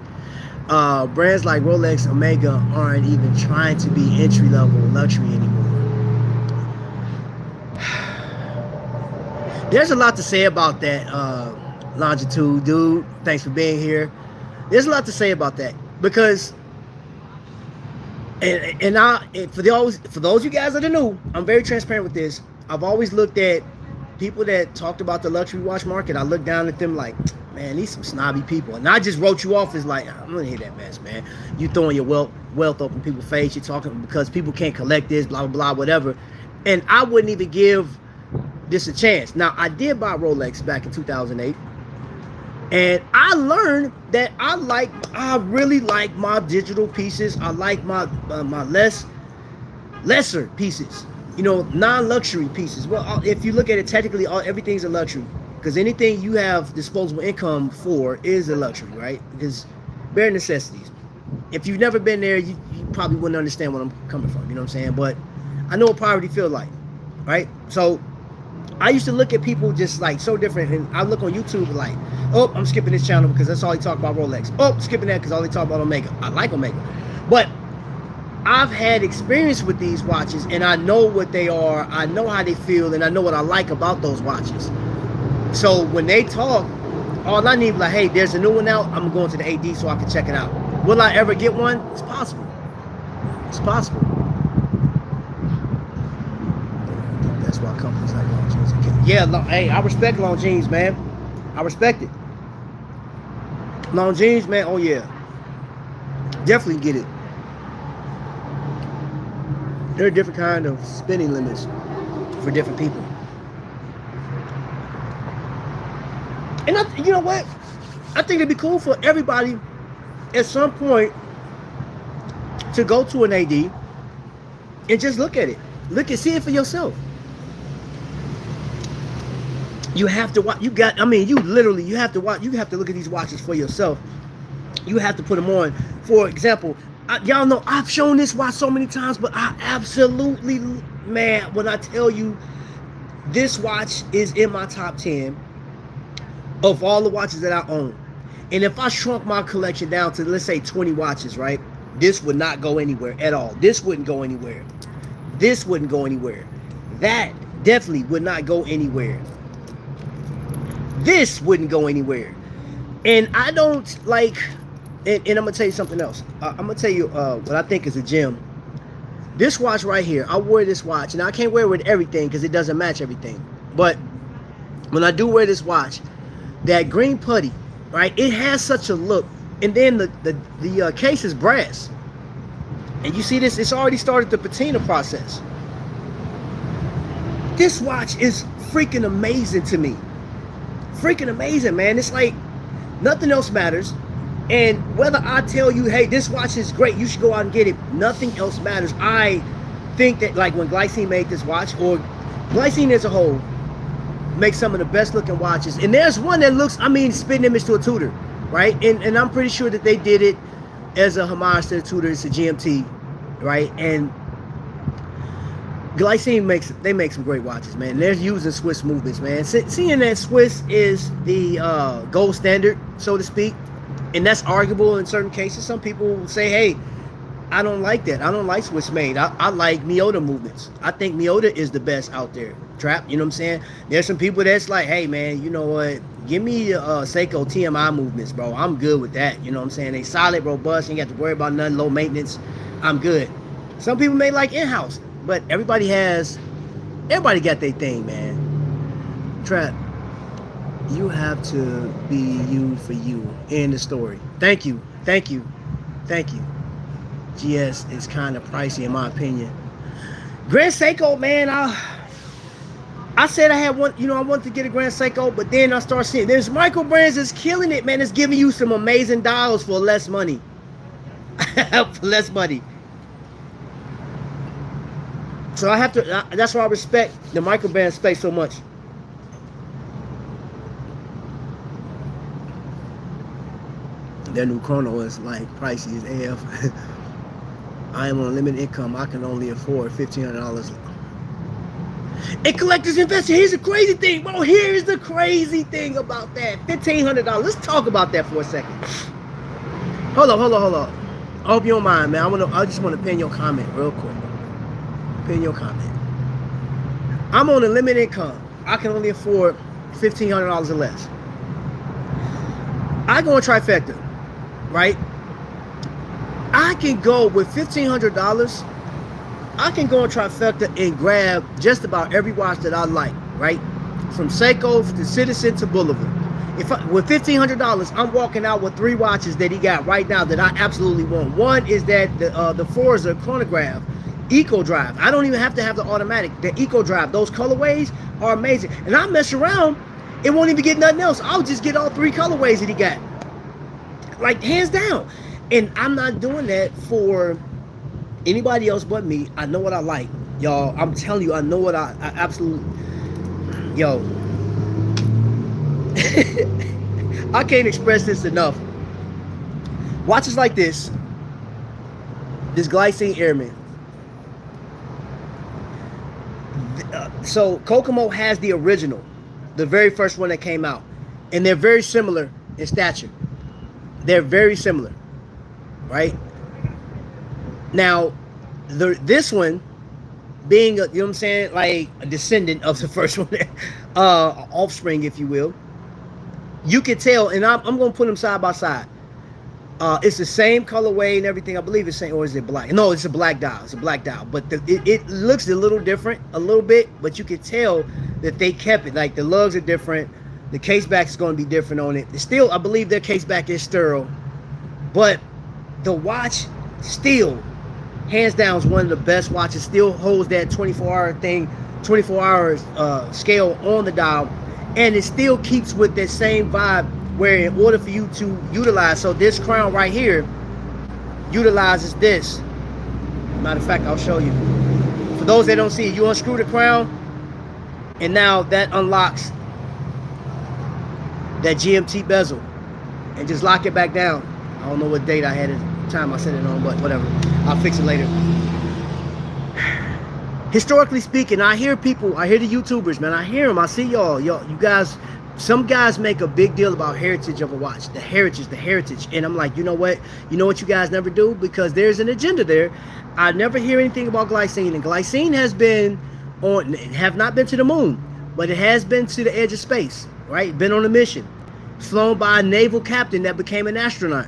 Brands like Rolex, Omega aren't even trying to be entry-level luxury anymore. There's a lot to say about that, Longitude, dude. Thanks for being here. There's a lot to say about that, because for those you guys that are new, I'm very transparent with this. I've always looked at people that talked about the luxury watch market. I look down at them like, man, these some snobby people. And I just wrote you off as like, I'm gonna hear that mess, man. You throwing your wealth up in people's face. You're talking because people can't collect this, blah, blah, blah, whatever. And I wouldn't even give this a chance. Now, I did buy Rolex back in 2008. And I learned that I really like my digital pieces. I like my lesser pieces, you know, non-luxury pieces. Well, if you look at it technically, everything's a luxury, because anything you have disposable income for is a luxury, right? Because bare necessities. If you've never been there, you probably wouldn't understand what I'm coming from. You know what I'm saying? But I know what poverty feels like, right? So I used to look at people just like so different, and I look on YouTube like, oh, I'm skipping this channel because that's all he talk about Rolex. Oh, skipping that because all he talk about Omega. I like Omega, but I've had experience with these watches, and I know what they are. I know how they feel, and I know what I like about those watches. So when they talk, all I need is like, hey, there's a new one out. I'm going to the AD so I can check it out. Will I ever get one? It's possible. It's possible. That's why companies like Longines. Yeah, hey, I respect Longines, man. I respect it. Longines, man. Oh yeah, definitely get it. There are different kind of spending limits for different people. And you know what? I think it'd be cool for everybody at some point to go to an AD and just look at it. See it for yourself. You have to watch. You have to watch. You have to look at these watches for yourself. You have to put them on. For example, y'all know I've shown this watch so many times, but I absolutely, man, when I tell you this watch is in my top 10 of all the watches that I own. And if I shrunk my collection down to, let's say, 20 watches, right? This would not go anywhere at all. This wouldn't go anywhere. This wouldn't go anywhere. That Definitely would not go anywhere. This wouldn't go anywhere. And I don't like, and I'm gonna tell you something else. I'm gonna tell you what I think is a gem. This watch right here, I wear this watch, and I can't wear it with everything because it doesn't match everything. But when I do wear this watch, that green putty, right? It has such a look, and then the case is brass, and you see this. It's already started the patina process. This watch is freaking amazing to me. Freaking amazing, man. It's like nothing else matters. And whether I tell you, hey, this watch is great, you should go out and get it, nothing else matters. I think that like when Glycine made this watch, or Glycine as a whole, makes some of the best looking watches. And there's one that looks, I mean, spitting image to a Tudor, right? And I'm pretty sure that they did it as a homage to the Tudor. It's a GMT, right? And Glycine make some great watches, man. They're using Swiss movements, man. Seeing that Swiss is the gold standard, so to speak, and that's arguable in certain cases. Some people will say, hey, I don't like that. I don't like Swiss made. I like Miyota movements. I think Miyota is the best out there. Trap, you know what I'm saying? There's some people that's like, hey, man, you know what? Give me Seiko TMI movements, bro. I'm good with that. You know what I'm saying? They solid, robust. You ain't got to worry about nothing, low maintenance. I'm good. Some people may like in-house, but everybody got their thing, man. Trap, you have to be you for you. End the story. Thank you. Thank you. Thank you. GS is kind of pricey in my opinion. Grand Seiko, man, I said I had one, you know, I wanted to get a Grand Seiko, but then I start seeing there's micro brands that's killing it, man. It's giving you some amazing dials for less money. For less money. So I have to, that's why I respect the micro brand space so much. Their new chrono is like pricey as AF. I am on limited income. I can only afford $1,500. And collectors investor, here's the crazy thing, bro. Here's the crazy thing about that. $1,500. Let's talk about that for a second. Hold up. I hope you don't mind, man. I just want to pin your comment real quick. Pin your comment. I'm on a limited income. I can only afford $1,500 or less. I go on Trifecta, right? I can go with $1,500. I can go on Trifecta and grab just about every watch that I like, right? From Seiko to Citizen to Boulevard. With $1,500, I'm walking out with 3 watches that he got right now that I absolutely want. One is that the Forza chronograph Eco Drive. I don't even have to have the automatic. The Eco Drive, those colorways are amazing. And I mess around, it won't even get nothing else. I'll just get all 3 colorways that he got, like hands down. And I'm not doing that for anybody else but me. I know what I like, y'all. I'm telling you, I know what I absolutely, yo. I can't express this enough. Watches like this Glycine Airman. So Kokomo has the original, the very first one that came out, and they're very similar in stature. They're very similar, right? Now, this one being, you know what I'm saying, like a descendant of the first one, offspring, if you will, you can tell, and I'm going to put them side by side. It's the same colorway and everything. I believe it's same, or is it black? No, it's a black dial. It's a black dial, but it looks a little different, a little bit, but you can tell that they kept it. Like the lugs are different. The case back is going to be different on it. It's still, I believe their case back is sterile, but the watch still, hands down, is one of the best watches. Still holds that 24-hour thing, 24-hour scale on the dial, and it still keeps with that same vibe. Where in order for you to utilize, so this crown right here utilizes this. Matter of fact, I'll show you. For those that don't see it, you unscrew the crown, and now that unlocks that GMT bezel, and just lock it back down. I don't know what date I had at the time I set it on, but whatever. I'll fix it later. Historically speaking, I hear people, I hear the YouTubers, man. I hear them. I see y'all. You guys. Some guys make a big deal about heritage of a watch, the heritage. And I'm like, you know what? You know what you guys never do? Because there's an agenda there. I never hear anything about Glycine. And Glycine has been on, have not been to the moon, but it has been to the edge of space, right? Been on a mission, flown by a naval captain that became an astronaut.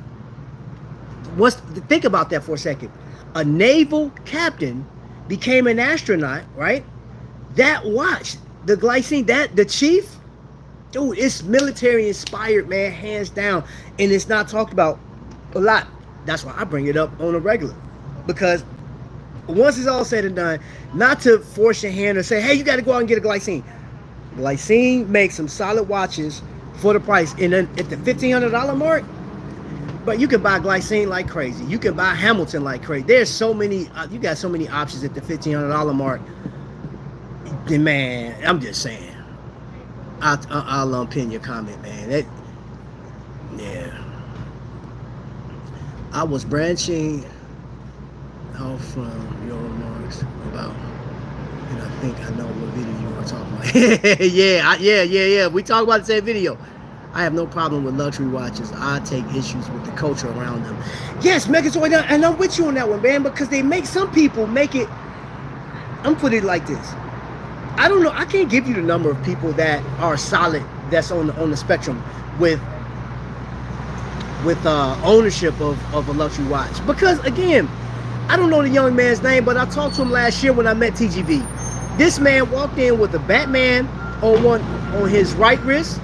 Think about that for a second. A naval captain became an astronaut, right? That watch, the glycine, that the chief, dude, it's military inspired, man, hands down, and it's not talked about a lot. That's why I bring it up on a regular, because once it's all said and done, not to force your hand or say, hey, you got to go out and get a glycine. Glycine makes some solid watches for the price, and then at the $1,500 mark, but you can buy glycine like crazy. You can buy Hamilton like crazy. There's so many, you got so many options at the $1,500 mark. Man, I'm just saying. I'll pin your comment, man. Yeah. I was branching out from your remarks about, and I think I know what video you were talking about. Yeah. We talk about the same video. I have no problem with luxury watches. I take issues with the culture around them. Yes, Megazord, and I'm with you on that one, man, because they make some people make it. I'm putting it like this. I don't know. I can't give you the number of people that are solid, that's on the spectrum with ownership of a luxury watch. Because again, I don't know the young man's name, but I talked to him last year when I met TGV. This man walked in with a Batman on his right wrist,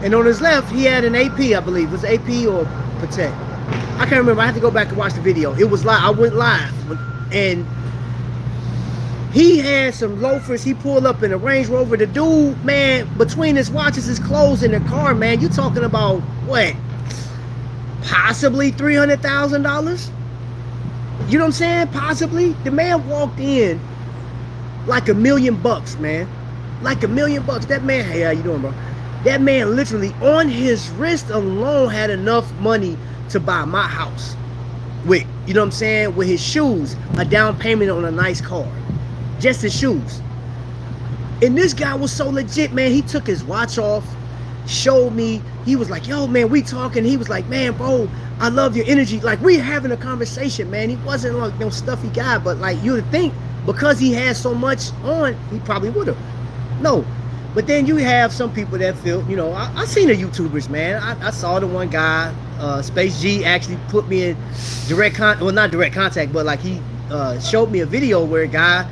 and on his left he had an AP, I believe. It was AP or Patek. I can't remember. I had to go back and watch the video. It was live. I went live, and he had some loafers. He pulled up in a Range Rover. The dude, man, between his watches, his clothes, and the car, man, you talking about what? Possibly $300,000? You know what I'm saying? Possibly. The man walked in like $1 million, man. Like $1 million. That man, hey, how you doing, bro? That man literally on his wrist alone had enough money to buy my house with, you know what I'm saying, with his shoes, a down payment on a nice car. Just his shoes. And this guy was so legit, man. He took his watch off, showed me. He was like, yo, man, we talking. He was like, man, bro, I love your energy. Like, we having a conversation, man. He wasn't like no stuffy guy, but like you would think because he had so much on, he probably would have. No. But then you have some people that feel, you know, I seen the YouTubers, man. I saw the one guy, Space G, actually put me in not direct contact, but like he showed me a video where a guy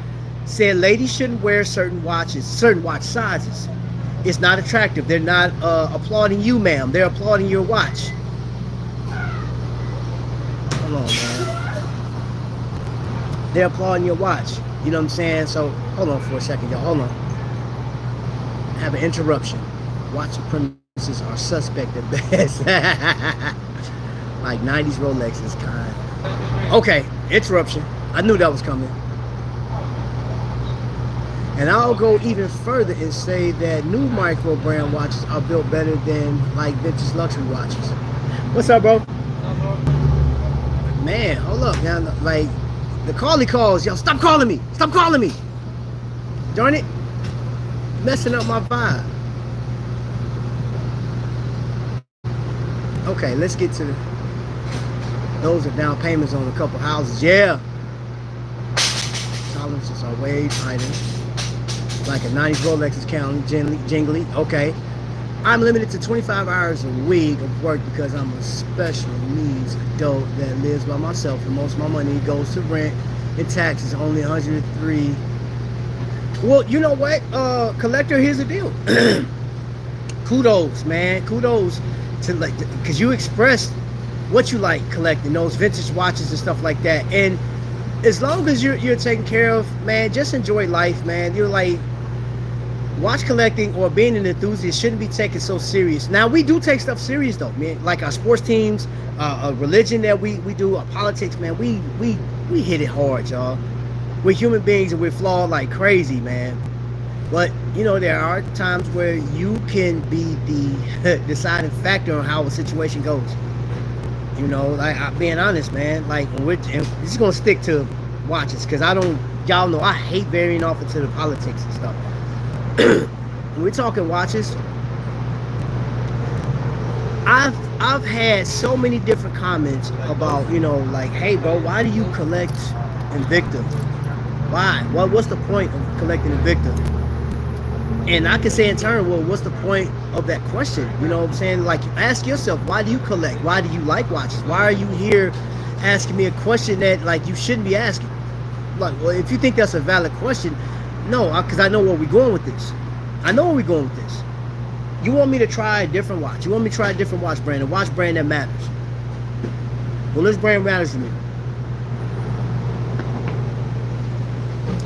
said ladies shouldn't wear certain watch sizes. It's not attractive. They're not applauding you, ma'am. They're applauding your watch. Hold on, man. They're applauding your watch. You know what I'm saying? So hold on for a second, y'all. Hold on. I have an interruption. Watch premises are suspect at best. Like 90s Rolexes kind. Okay, interruption. I knew that was coming. And I'll go even further and say that new micro brand watches are built better than like vintage luxury watches. What's up, bro? Man, hold up now. Like the calls, yo, stop calling me. Stop calling me. Darn it. Messing up my vibe. Okay, let's get to those are down payments on a couple houses. Yeah. Tolerances are way tighter. Like a 90s Rolex is counting, jingly. Okay. I'm limited to 25 hours a week of work because I'm a special needs adult that lives by myself, and most of my money goes to rent and taxes, only 103. Well, you know what, collector, here's the deal. Kudos, man. Kudos to, like, because you expressed what you like collecting, those vintage watches and stuff like that. And as long as you're taken care of, man, just enjoy life, man. You're like, watch collecting or being an enthusiast shouldn't be taken so serious. Now, we do take stuff serious though, man. Like our sports teams, a religion that we do, our politics, man. We hit it hard, y'all. We're human beings and we're flawed like crazy, man. But you know, there are times where you can be the deciding factor on how a situation goes. You know, like I'm being honest, man. Like and this is gonna stick to watches because y'all know I hate varying off into the politics and stuff. When we're talking watches, I've had so many different comments about, you know, like, hey bro, why do you collect Invicta? Why? What's the point of collecting Invicta? And I can say in turn, well, what's the point of that question? You know what I'm saying? Like, ask yourself, why do you collect? Why do you like watches? Why are you here asking me a question that, like, you shouldn't be asking? Like, well, if you think that's a valid question, no, because I know where we're going with this. I know where we're going with this. You want me to try a different watch. You want me to try a different watch brand, a watch brand that matters. Well, this brand matters to me.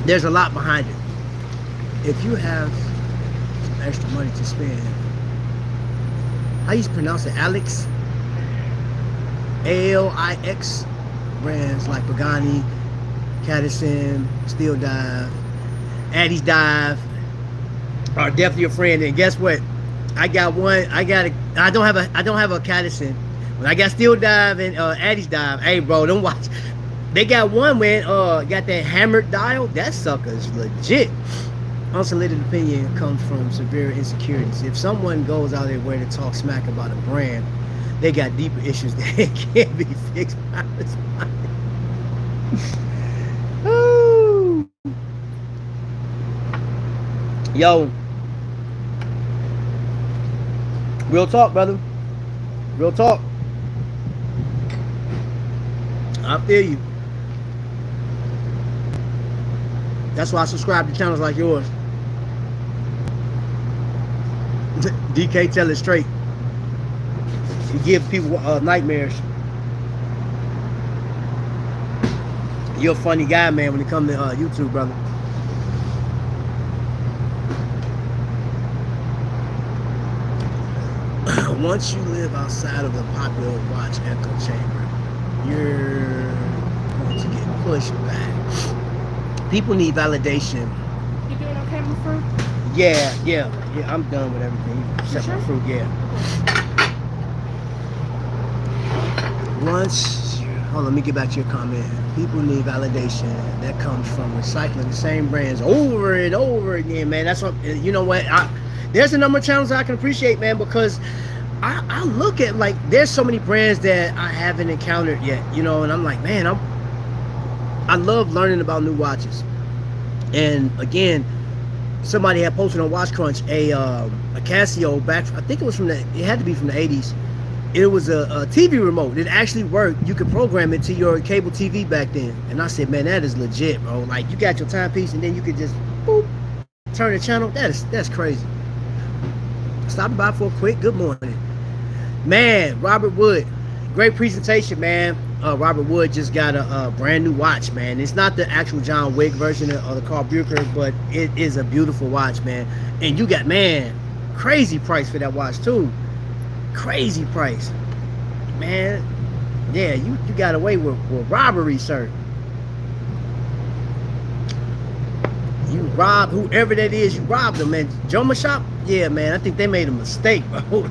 There's a lot behind it. If you have some extra money to spend, how you pronounce it? Alex? ALIX brands like Pagani, Cadison, Steel Dive, Addie's Dive are definitely a friend. And guess what? I got one. I don't have a Cadison. When I got Steel Dive and Addie's Dive, hey bro, don't watch. They got one when got that hammered dial. That sucker's legit. Unsolicited opinion comes from severe insecurities. If someone goes out of their way to talk smack about a brand, they got deeper issues that can't be fixed by this money. Ooh. Yo, real talk, brother. Real talk. I feel you. That's why I subscribe to channels like yours. DK tell it straight. You give people nightmares. You're a funny guy, man, when it comes to YouTube, brother. Once you live outside of the popular watch echo chamber, you're going to get pushed back. People need validation. You doing okay, my fruit? Yeah, I'm done with everything. Except my fruit, yeah. Hold on, let me get back to your comment. People need validation. That comes from recycling the same brands over and over again, man. That's what, you know what? There's a number of channels I can appreciate, man, because I look at, like, there's so many brands that I haven't encountered yet, you know, and I'm like, man, I love learning about new watches. And again, somebody had posted on Watch Crunch a Casio back, I think it had to be from the 80s. It was a TV remote. It actually worked. You could program it to your cable TV back then. And I said, man, that is legit, bro. Like, you got your timepiece and then you could just, boop, turn the channel. That's crazy. Stopping by for a quick good morning. Man, Robert Wood, great presentation, man. Robert Wood just got a brand new watch, man. It's not the actual John Wick version of the Carl Bucher, but it is a beautiful watch, man. And you got, man, crazy price for that watch too. Crazy price, man. Yeah, you got away with robbery, sir. You robbed whoever that is. You robbed them, man. Joma Shop, yeah, man. I think they made a mistake, bro.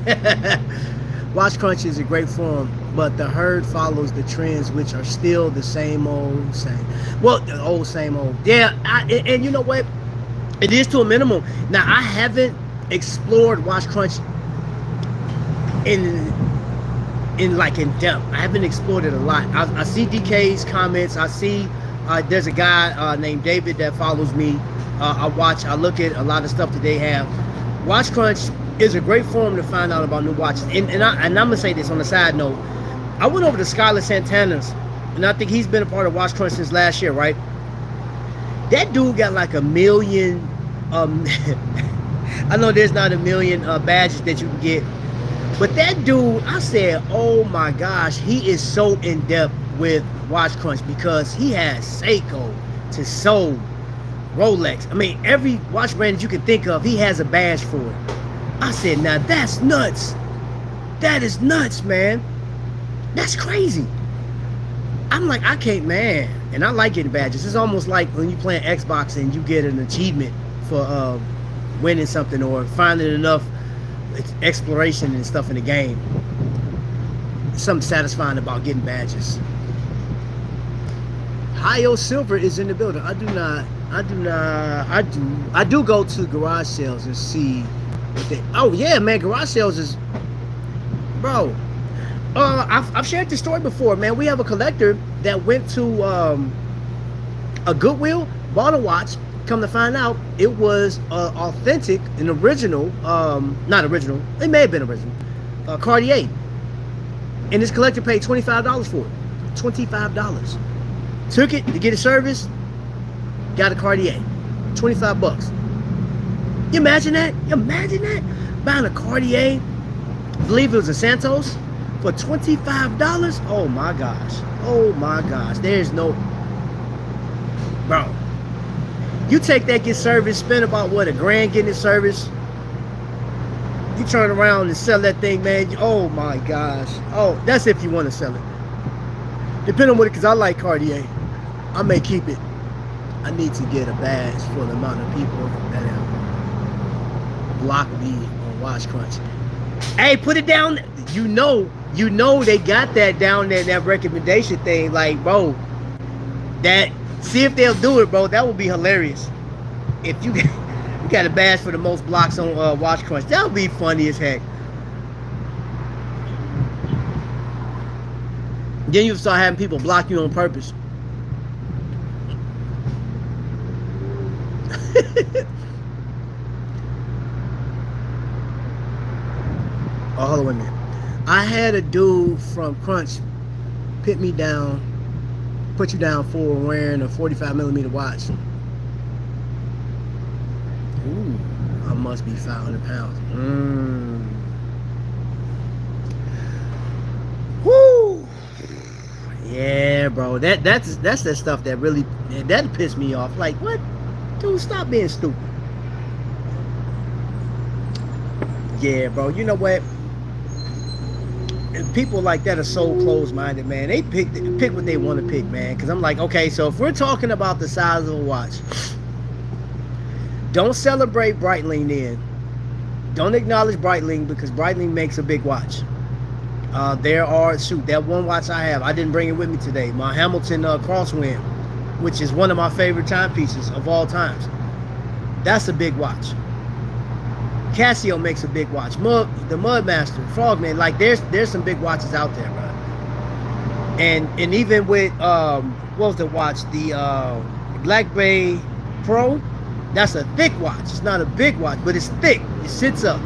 Watch Crunch is a great forum, but the herd follows the trends, which are still the same old same. Well, the old same old. Yeah, and you know what? It is to a minimum. Now, I haven't explored Watch Crunch in depth. I haven't explored it a lot. I see DK's comments. I see there's a guy named David that follows me. I look at a lot of stuff that they have. Watch Crunch is a great forum to find out about new watches. And I'm gonna say this on a side note. I went over to Skylar Santana's, and I think he's been a part of Watch Crunch since last year, right? That dude got like 1 million. I know there's not 1 million badges that you can get, but that dude, I said, oh my gosh, he is so in depth with Watch Crunch because he has Seiko, Tissot, Rolex. I mean, every watch brand you can think of, he has a badge for it. I said, now that's nuts. That is nuts, man. That's crazy. I'm like, I can't, man. And I like getting badges. It's almost like when you play Xbox and you get an achievement for winning something or finding enough exploration and stuff in the game. Something satisfying about getting badges. Hio Silver is in the building. I do go to garage sales and see what they, oh yeah, man, garage sales is, bro. I've shared this story before, man. We have a collector that went to a Goodwill Bought a watch. Come to find out, it was authentic, an original, not original, it may have been original, Cartier. And this collector paid $25 for it. $25. Took it to get it serviced, got a Cartier. 25 bucks. You imagine that? You imagine that? Buying a Cartier, I believe it was a Santos, for $25? Oh my gosh. Oh my gosh. There's no... Bro. You take that, get service, spend about, what, $1,000 getting it service. You turn around and sell that thing, man. Oh my gosh. Oh, that's if you want to sell it. Depending on what it, because I like Cartier. I may keep it. I need to get a badge for the amount of people that have blocked me on Watch Crunch. Hey, put it down. You know they got that down there, that recommendation thing. Like, bro, that, see if they'll do it, bro. That would be hilarious. If you got a badge for the most blocks on Watch Crunch, that would be funny as heck. Then you start having people block you on purpose. Oh, hold on a minute. I had a dude from Crunch put me down, put you down for wearing a 45mm watch. Ooh, I must be 500 pounds. Woo! Yeah, bro. That's the stuff that really, that pissed me off. Like, what? Dude, stop being stupid. Yeah, bro. You know what? And people like that are so close-minded, man. They pick what they want to pick, man. Because I'm like, okay, so if we're talking about the size of a watch, don't celebrate Breitling then. Don't acknowledge Breitling, because Breitling makes a big watch. There are, shoot, that one watch I have, I didn't bring it with me today. My Hamilton Crosswind, which is one of my favorite timepieces of all times. That's a big watch. Casio makes a big watch. The Mudmaster, Frogman, like there's some big watches out there, bro. And even with what was the watch? The Black Bay Pro. That's a thick watch. It's not a big watch, but it's thick. It sits up.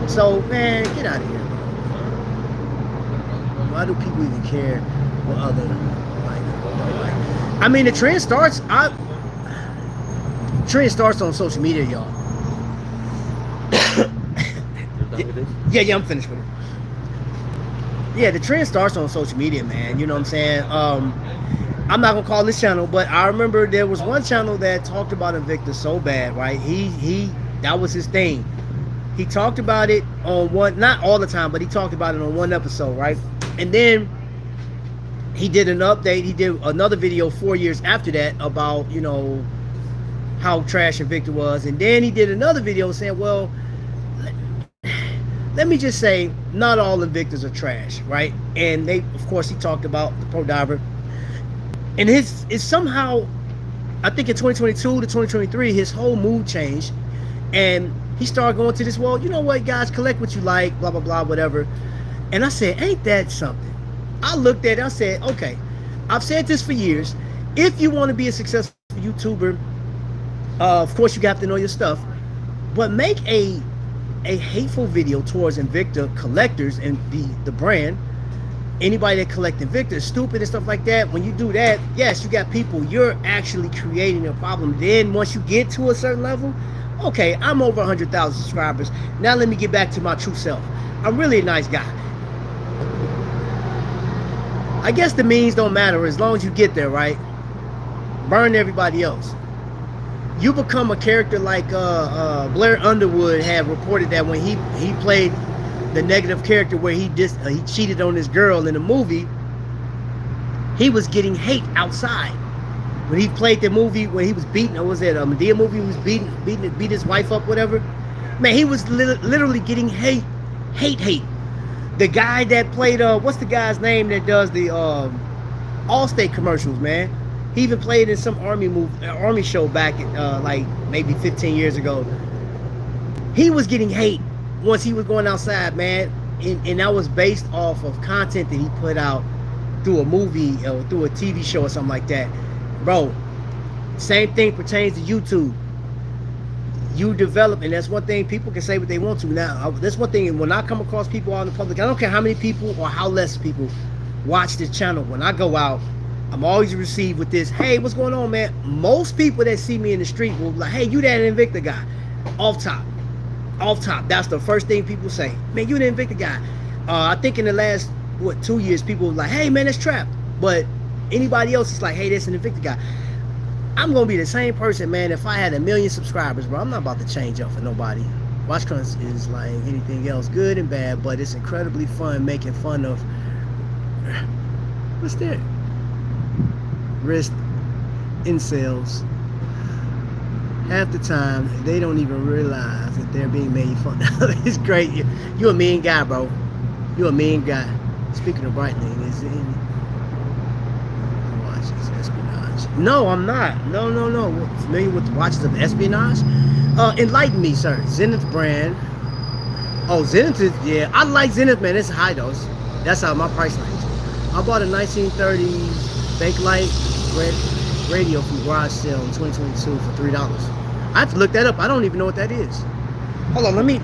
So man, get out of here, bro. Why do people even care what other like? I mean, the trend starts. Trend starts on social media, y'all. Yeah, I'm finished with it. Yeah, the trend starts on social media, man. You know what I'm saying? I'm not gonna call this channel, but I remember there was one channel that talked about Invicta so bad, right? He that was his thing. He talked about it on one, not all the time, but he talked about it on one episode, right? And then he did an update. He did another video 4 years after that about, you know, how trash Invicta was. And then he did another video saying, well, let me just say, not all Invictas are trash, right? And they, of course, he talked about the Pro Diver. And his is somehow, I think in 2022 to 2023, his whole mood changed. And he started going to this, well, you know what, guys, collect what you like, blah, blah, blah, whatever. And I said, ain't that something? I looked at it, I said, okay, I've said this for years. If you want to be a successful YouTuber, of course, you have to know your stuff. But make a hateful video towards Invicta collectors and the brand. Anybody that collect Invicta is stupid and stuff like that. When you do that, yes, you got people. You're actually creating a problem. Then once you get to a certain level, okay, I'm over 100,000 subscribers. Now let me get back to my true self. I'm really a nice guy. I guess the means don't matter as long as you get there, right? Burn everybody else. You become a character like Blair Underwood had reported that when he played the negative character where he cheated on this girl in a movie, he was getting hate outside. When he played the movie when he was beaten, or was it a Medea movie? He was beat his wife up, whatever. Man, he was literally getting hate. The guy that played what's the guy's name that does the Allstate commercials, man? He even played in some army show back like maybe 15 years ago. He was getting hate once he was going outside, man, and that was based off of content that he put out through a movie or through a TV show or something like that. Bro, Same thing pertains to YouTube. You develop, and that's one thing people can say what they want to. Now, that's one thing. When I come across people out in the public, I don't care how many people or how less people watch this channel. When I go out, I'm always received with this, hey, what's going on, man? Most people that see me in the street will be like, hey, you that Invicta guy. Off top. That's the first thing people say. Man, you the Invicta guy. I think in the last, 2 years, people were like, hey, man, that's Trap. But anybody else is like, hey, that's an Invicta guy. I'm gonna be the same person, man. If I had 1 million subscribers, bro, I'm not about to change up for nobody. Watch Crunch is like anything else, good and bad, but it's incredibly fun making fun of what's that? Wrist incels. Half the time they don't even realize that they're being made fun of. It's great. You're a mean guy, bro. You're a mean guy. Speaking of brightening, is it any watches espionage? No, I'm not. No. Familiar with the watches of espionage? Enlighten me, sir. Zenith brand. Oh, Zenith is, yeah. I like Zenith, man. It's high dose. That's how my price range. I bought a 1930s Bakelite radio from garage sale in 2022 for $3. I have to look that up. I don't even know what that is. Hold on, let me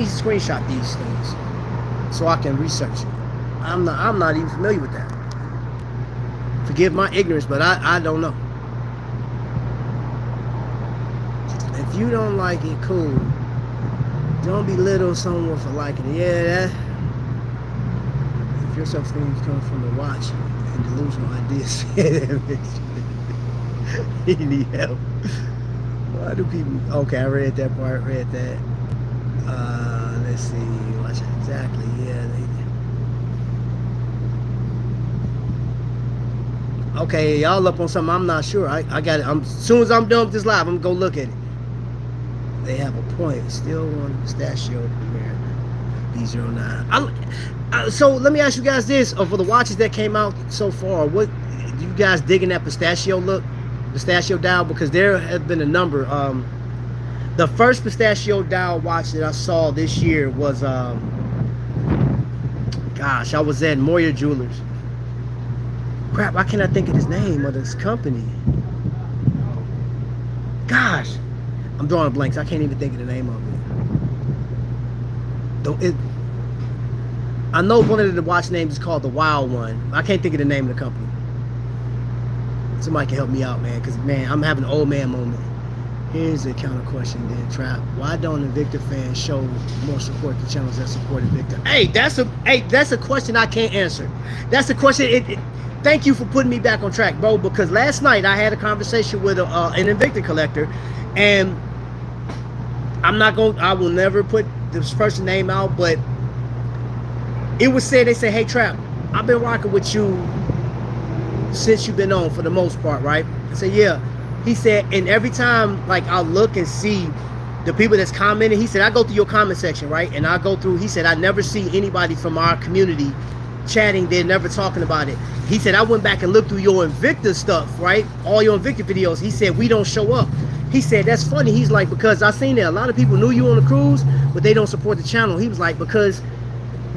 screenshot these things so I can research it. I'm not even familiar with that. Forgive my ignorance, but I don't know. If you don't like it, cool. Don't belittle someone for liking it. Yeah, that. If your self-esteem comes from the watch and delusional ideas, you need help. Why do people? Okay, I read that part. Read that. Let's see. Watch it exactly. Yeah. Okay, y'all up on something I'm not sure. I got it. As soon as I'm done with this live, I'm gonna go look at it. They have a point. Still on pistachio premiere B09. So let me ask you guys this: for the watches that came out so far, what do you guys digging that pistachio look, pistachio dial? Because there have been a number. The first pistachio dial watch that I saw this year was, gosh, I was at Moyer Jewelers. Crap, why can't I think of his name of this company? Gosh, I'm drawing blanks. I can't even think of the name of it. I know one of the watch names is called the Wild One. I can't think of the name of the company. Somebody can help me out, man, because, man, I'm having an old man moment. Here's a counter question then, Trap. Why don't Invicta fans show more support to channels that support Invicta? Hey, that's a question I can't answer. That's a question. Thank you for putting me back on track, bro, because last night I had a conversation with an Invicta collector, and I will never put this person's name out, but it was said, they said, hey, Trap, I've been rocking with you since you've been on for the most part, right? I said, yeah. He said, and every time, like, I look and see the people that's commenting, he said, I go through your comment section, right? And I go through, he said, I never see anybody from our community chatting. They're never talking about it. He said, I went back and looked through your Invicta stuff, right? All your Invicta videos. He said, we don't show up. He said, that's funny. He's like, because I seen that a lot of people knew you on the cruise, but they don't support the channel. He was like, because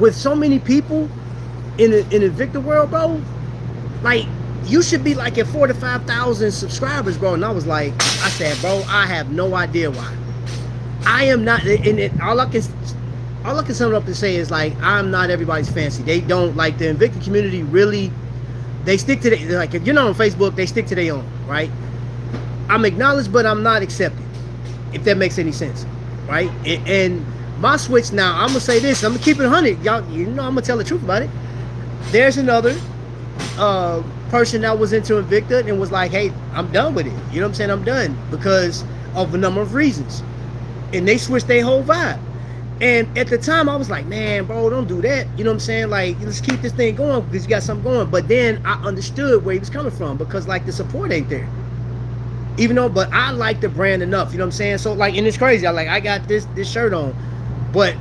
with so many people in the Invicta world, bro, like, you should be like at 4,000 to 5,000 subscribers, bro. And I was like, I said, bro, I have no idea why. I am not, and all I can sum it up to say is, like, I'm not everybody's fancy. They don't, like, the Invicta community really, they stick to the, like, if you're not on Facebook, they stick to their own, right? I'm acknowledged, but I'm not accepted, if that makes any sense, right? And my switch now, I'm gonna say this, I'm gonna keep it 100. Y'all, you know, I'm gonna tell the truth about it. There's another person that was into Invicta and was like, hey, I'm done with it. You know what I'm saying? I'm done because of a number of reasons. And they switched their whole vibe. And at the time, I was like, man, bro, don't do that. You know what I'm saying? Like, let's keep this thing going because you got something going. But then I understood where he was coming from because, like, the support ain't there. Even though, but I like the brand enough. You know what I'm saying? So, like, and it's crazy. I got this shirt on. But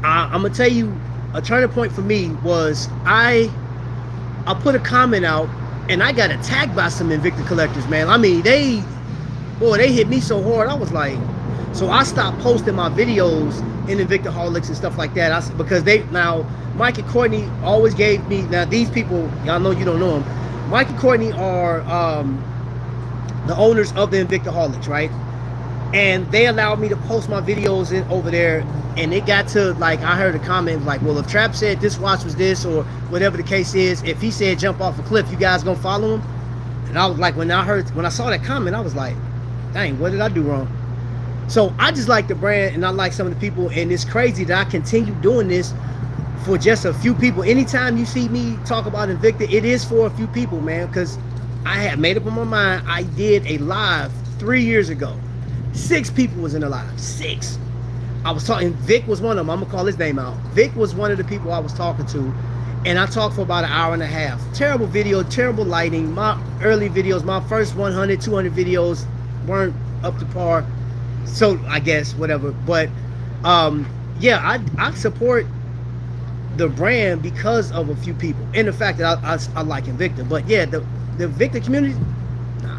I'm going to tell you, a turning point for me was I put a comment out and I got attacked by some Invicta collectors, man. I mean, they hit me so hard. I was like, so I stopped posting my videos in Invicta Holics and stuff like that. Because now Mike and Courtney always gave me, now these people, y'all know you don't know them. Mike and Courtney are the owners of the Invictaholics, right? And they allowed me to post my videos in over there. And it got to, like, I heard a comment like, well, if Trap said this watch was this or whatever the case is, if he said jump off a cliff, you guys gonna follow him? And I was like, when I saw that comment, I was like, dang, what did I do wrong? So I just like the brand, and I like some of the people, and it's crazy that I continue doing this for just a few people. Anytime you see me talk about Invicta, it is for a few people, man, because I had made up in my mind. I did a live 3 years ago. 6 people was in the live. 6. I was talking, Vic was one of them. I'm gonna call his name out. Vic was one of the people I was talking to, and I talked for about an hour and a half. Terrible video, terrible lighting. My early videos, my first 100, 200 videos weren't up to par. So I guess whatever. But yeah, I support the brand because of a few people, and the fact that I like Invicta. But yeah, the Invicta community, nah,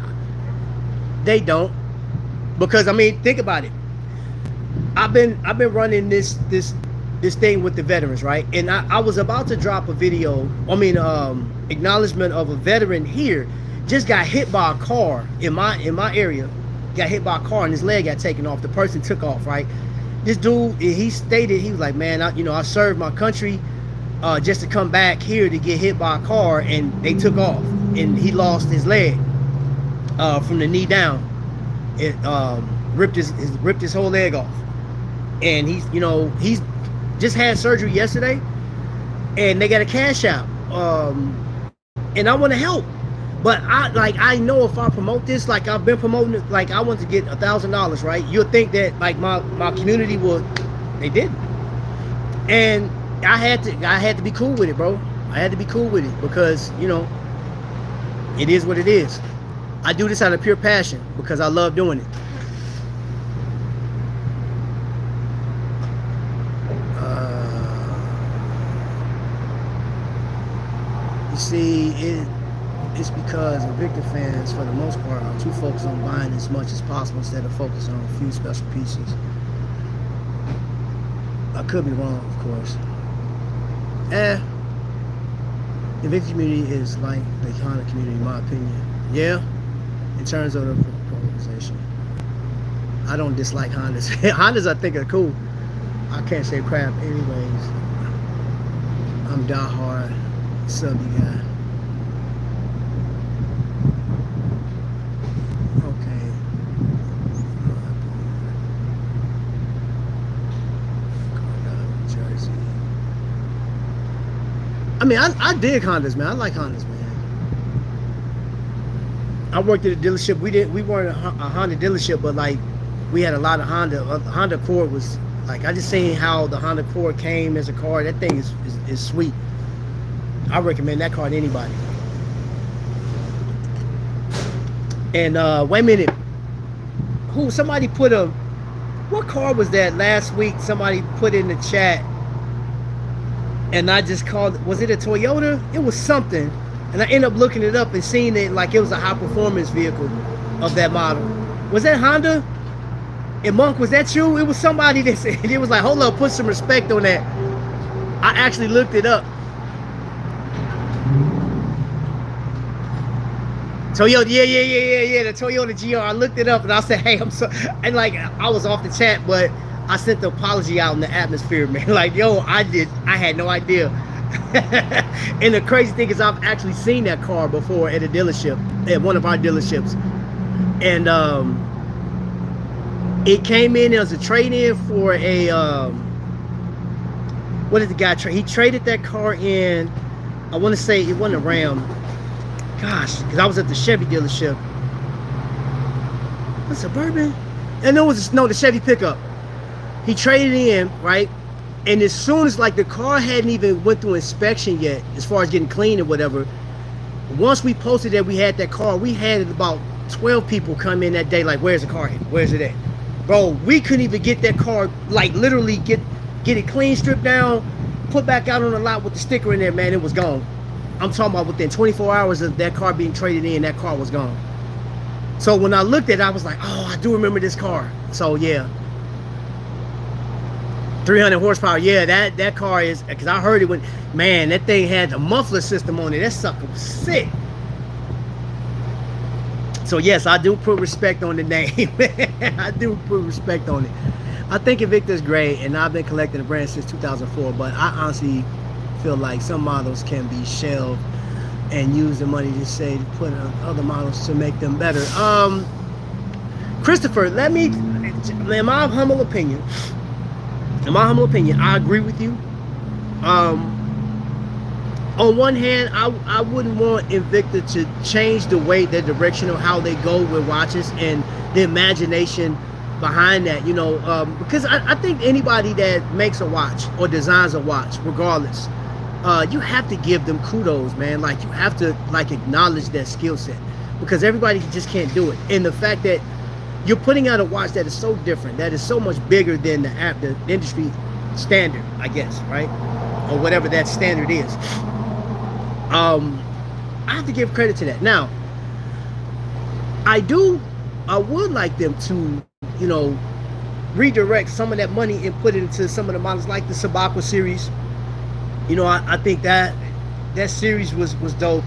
they don't. Because I mean, think about it. I've been running this thing with the veterans, right? And I was about to drop a video. I mean, acknowledgement of a veteran here just got hit by a car in my area. Got hit by a car and his leg got taken off. The person took off, right? This dude, he stated, he was like, man, I served my country just to come back here to get hit by a car, and they took off, and he lost his leg from the knee down. It ripped his whole leg off, and he's just had surgery yesterday, and they got a cash out, and I want to help, but I know if I promote this, like I've been promoting it, like I want to get $1,000, right? You'll think that like my community would, they didn't, and I had to be cool with it, bro. I had to be cool with it because it is what it is. I do this out of pure passion because I love doing it. You see, it's because Invicta fans, for the most part, are too focused on buying as much as possible instead of focusing on a few special pieces. I could be wrong, of course. The Invicta community is like the Honda community, in my opinion. Yeah. In terms of the polarization, I don't dislike Hondas. Hondas I think are cool. I can't say crap anyways. I'm diehard subby guy. Okay. Jersey. I mean, I dig Hondas, man. I like Hondas, man. I worked at a dealership. We weren't a Honda dealership, but like we had a lot of Honda. Honda Accord was like, I just seen how the Honda Accord came as a car. That thing is sweet. I recommend that car to anybody. And wait a minute, somebody put what car was that last week? Somebody put in the chat, and I just called. Was it a Toyota? It was something. And I ended up looking it up and seeing it like it was a high performance vehicle of that model. Was that Honda? And Monk, was that you? It was somebody that said, it was like, hold up, put some respect on that. I actually looked it up. Toyota, yeah, the Toyota GR. I looked it up and I said, hey, I'm so, and like I was off the chat, but I sent the apology out in the atmosphere, man. Like, yo, I had no idea. And the crazy thing is I've actually seen that car before at a dealership, at one of our dealerships, and it came in as a trade-in for a what did the guy trade? He traded that car in, I want to say it wasn't a Ram, gosh, because I was at the Chevy dealership. A Suburban? And the Chevy pickup. He traded in, right? And as soon as like the car hadn't even went through inspection yet, as far as getting clean or whatever, once we posted that we had that car, we had about 12 people come in that day like, where's the car at? Where's it at? Bro, we couldn't even get that car, like literally get it clean, stripped down, put back out on the lot with the sticker in there, man. It was gone. I'm talking about within 24 hours of that car being traded in, that car was gone. So when I looked at it, I was like, oh, I do remember this car. So yeah. 300 horsepower, yeah, that car is, because I heard it when, man, that thing had the muffler system on it. That sucker was sick. So yes, I do put respect on the name. I do put respect on it. I think Invicta's great, and I've been collecting the brand since 2004. But I honestly feel like some models can be shelved and use the money to say to put on other models to make them better. Christopher, let me, in my humble opinion, I agree with you. On one hand, I wouldn't want Invicta to change the way, the direction of how they go with watches and the imagination behind that, because I think anybody that makes a watch or designs a watch, regardless, you have to give them kudos, man. Like, you have to acknowledge that skill set, because everybody just can't do it. And the fact that you're putting out a watch that is so different, that is so much bigger than the industry standard, I guess, right? Or whatever that standard is. I have to give credit to that. Now, I would like them to, redirect some of that money and put it into some of the models like the Sabakwa series. I think that series was dope.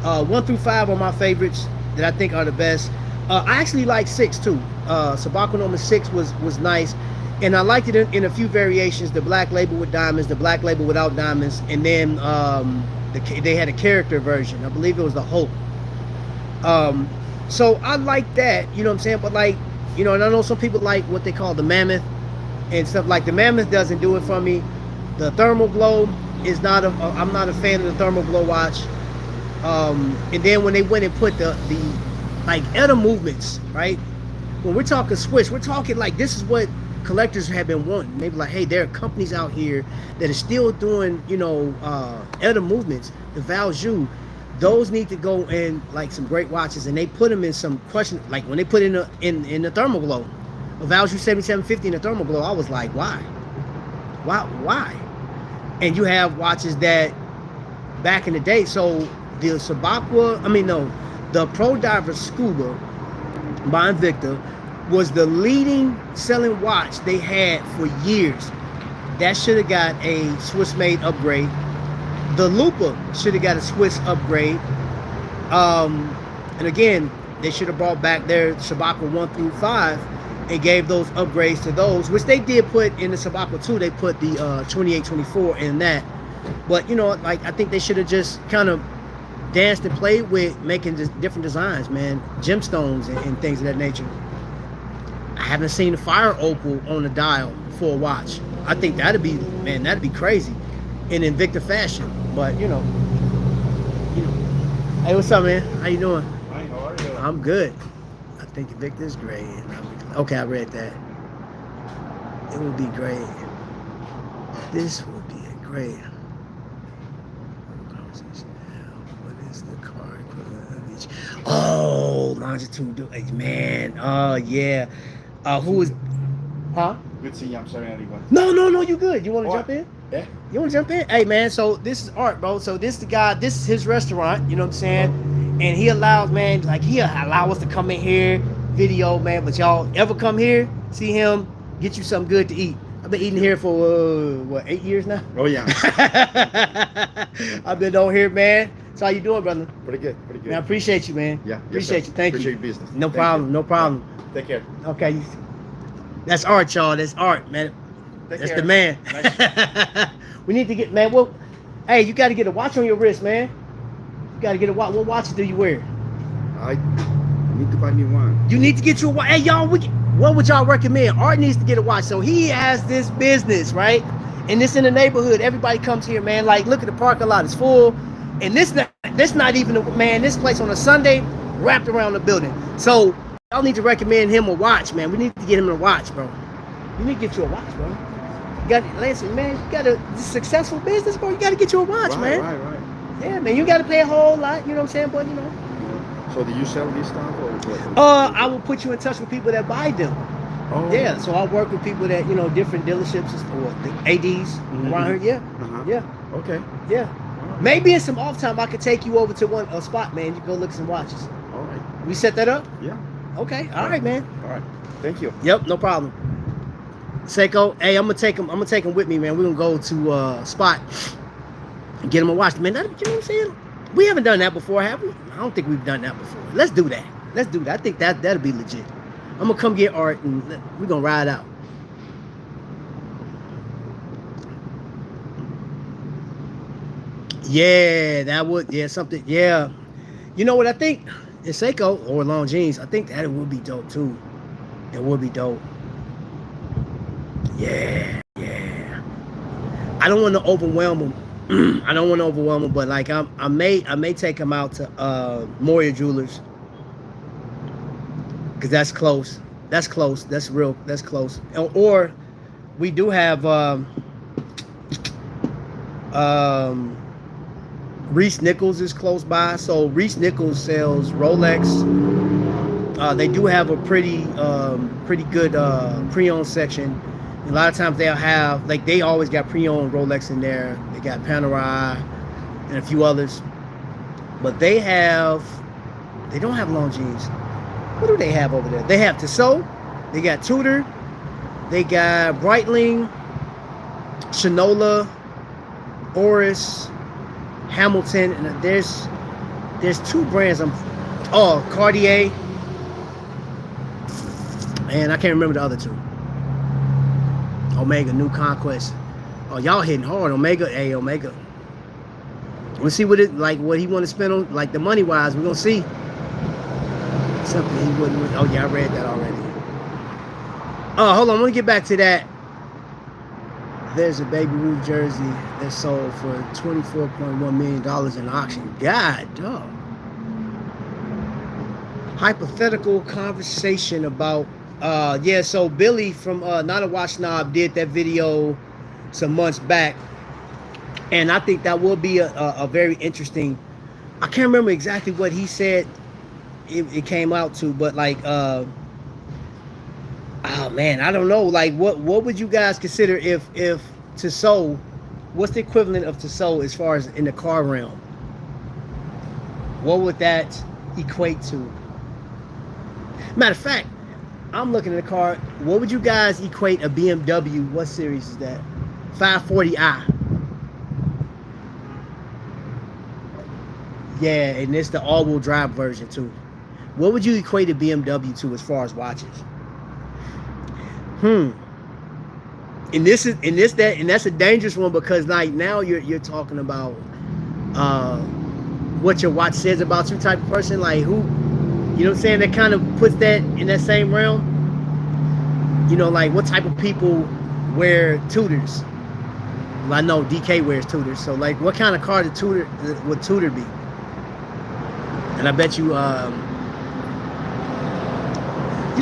1 through 5 are my favorites that I think are the best. I actually like 6 too. Sabakwa number 6 was nice, and I liked it in a few variations. The black label with diamonds, the black label without diamonds, and then they had a character version. I believe it was the Hope. So I like that, you know what I'm saying? But and I know some people like what they call the Mammoth and stuff. Like the Mammoth doesn't do it for me. The Thermal Glow is I'm not a fan of the Thermal Glow watch. And then when they went and put the ETA movements, right? When we're talking switch, we're talking like this is what collectors have been wanting. Maybe like, hey, there are companies out here that are still doing, ETA movements. The Valjoux, those need to go in like some great watches, and they put them in some question. Like when they put in the Thermal Glow, a Valjoux 7750 in the Thermal Glow, I was like, why? And you have watches that back in the day. So the the Pro Diver Scuba by Invicta was the leading selling watch they had for years. That should have got a Swiss made upgrade. The Lupa should have got a Swiss upgrade. And again, they should have brought back their Sabakwa 1 through 5 and gave those upgrades to those, which they did put in the Sabakwa 2. They put the 2824 in that. But I think they should have just kind of danced and played with making different designs, man, gemstones and things of that nature. I haven't seen the fire opal on the dial for a watch. I think that'd be crazy in Invicta fashion. But hey, what's up, man? How you doing? Hi, how are you? I'm good. I think Invicta is great. Okay, I read that. It would be great. This would be a great. What is the car equivalent of each? Oh, longitude, man. Oh yeah. Who is? Huh? Good to see you. I'm sorry, anyone. No, you good. You want to jump in? Yeah. You want to jump in? Hey, man, so this is Art, bro. So this is the guy, this is his restaurant, you know what I'm saying? And he allows, man, he'll allow us to come in here, video, man. But y'all ever come here, see him, get you something good to eat. I've been eating here for, 8 years now? Oh, yeah. I've been on here, man. So how you doing, brother? Pretty good. Man, I appreciate you, man. Yeah. Appreciate you. Thank you. Appreciate your business. No problem. Yeah. Take care. Okay. That's Art, y'all. That's Art, man. That's the man. Nice. We need to get, man. Well, hey, you got to get a watch on your wrist, man. You got to get a watch. What watches do you wear? I need to buy me one. You need to get you a watch. Hey, y'all, what would y'all recommend? Art needs to get a watch. So he has this business, right? And this in the neighborhood. Everybody comes here, man. Like, look at the parking lot. It's full. And this not even, this place on a Sunday wrapped around the building. So y'all need to recommend him a watch, man. We need to get him a watch, bro. You need to get you a watch, bro. You got, listen, man, you got a successful business, bro. You got to get you a watch, man. Right. Yeah, man, you got to pay a whole lot, you know what I'm saying? But, So do you sell this stuff or what? I will put you in touch with people that buy them. Oh. Yeah, so I work with people that, different dealerships or the ADs around here. Yeah. Uh-huh. Yeah. Okay. Yeah. Maybe in some off time, I could take you over to a spot, man. You go look at some watches. All right. We set that up? Yeah. Okay. All right, man. All right. Thank you. Yep, no problem. Seiko, hey, I'm gonna take him with me, man. We're gonna go to spot and get him a watch. Man, you know what I'm saying? We haven't done that before, have we? I don't think we've done that before. Let's do that. Let's do that. I think that'll be legit. I'm gonna come get Art and we're gonna ride out. Yeah, that would, yeah, something, yeah. You know what I think? In Seiko or Longines, I think that would be dope too. It would be dope. Yeah, yeah. I don't want to overwhelm them. I don't want to overwhelm them, but like I may take them out to Moria Jewelers because that's close. That's close. That's real. That's close. Or we do have um, Reese Nichols is close by. So Reese Nichols sells Rolex. They do have a pretty good pre-owned section. A lot of times they'll have, like, they always got pre-owned Rolex in there. They got Panerai and a few others. But they don't have Longines. What do they have over there? They have Tissot. They got Tudor. They got Breitling, Shinola, Oris, Hamilton, and there's two brands. Cartier, and I can't remember the other two. Omega, New Conquest. Oh, y'all hitting hard. Omega, Omega. We'll see what he want to spend on, like, the money wise. We're gonna see. Something he wouldn't. Oh yeah, I read that already. Oh, hold on. Let me get back to that. There's a Baby Ruth jersey that sold for $24.1 million in auction. God, dog. Hypothetical conversation about so Billy from Not a Watch Snob did that video some months back, and I think that will be a very interesting. I can't remember exactly what he said it came out to, but like oh man, I don't know, like what would you guys consider if Tissot, what's the equivalent of Tissot as far as in the car realm? What would that equate to? Matter of fact, I'm looking at the car. What would you guys equate a BMW? What series is that? 540i. Yeah, and it's the all-wheel drive version too. What would you equate a BMW to as far as watches? And that's a dangerous one, because like now you're talking about what your watch says about you type of person, like who. You know what I'm saying? That kind of puts that in that same realm. You know, like what type of people wear Tudors? Well, I know DK wears Tudors. So like what kind of car would Tudor be? And I bet you, you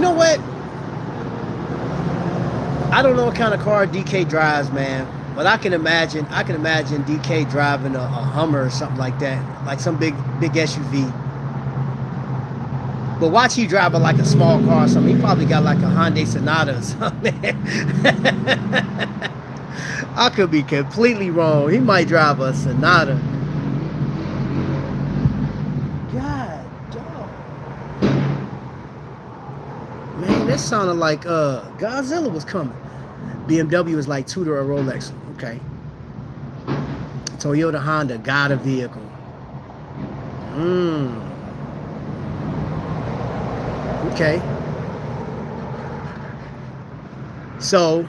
know what? I don't know what kind of car DK drives, man. But I can imagine DK driving a Hummer or something like that. Like some big SUV. But watch he drive like a small car or something. He probably got like a Hyundai Sonata or something. I could be completely wrong. He might drive a Sonata. God, dog. Man, that sounded like Godzilla was coming. BMW is like Tudor or Rolex. Okay. Toyota, Honda, got a vehicle. Okay. So,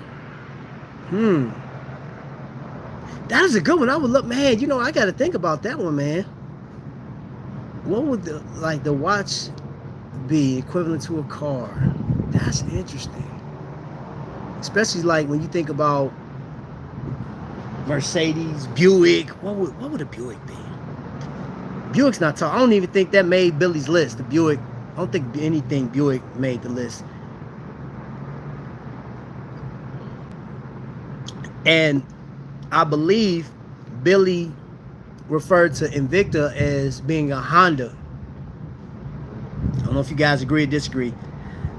that is a good one. I would look, man, you know, I got to think about that one, man. What would the watch be equivalent to a car? That's interesting. Especially like when you think about Mercedes, Buick. What would a Buick be? Buick's not tall. I don't even think that made Billy's list, the Buick. I don't think anything Buick made the list. And I believe Billy referred to Invicta as being a Honda. I don't know if you guys agree or disagree.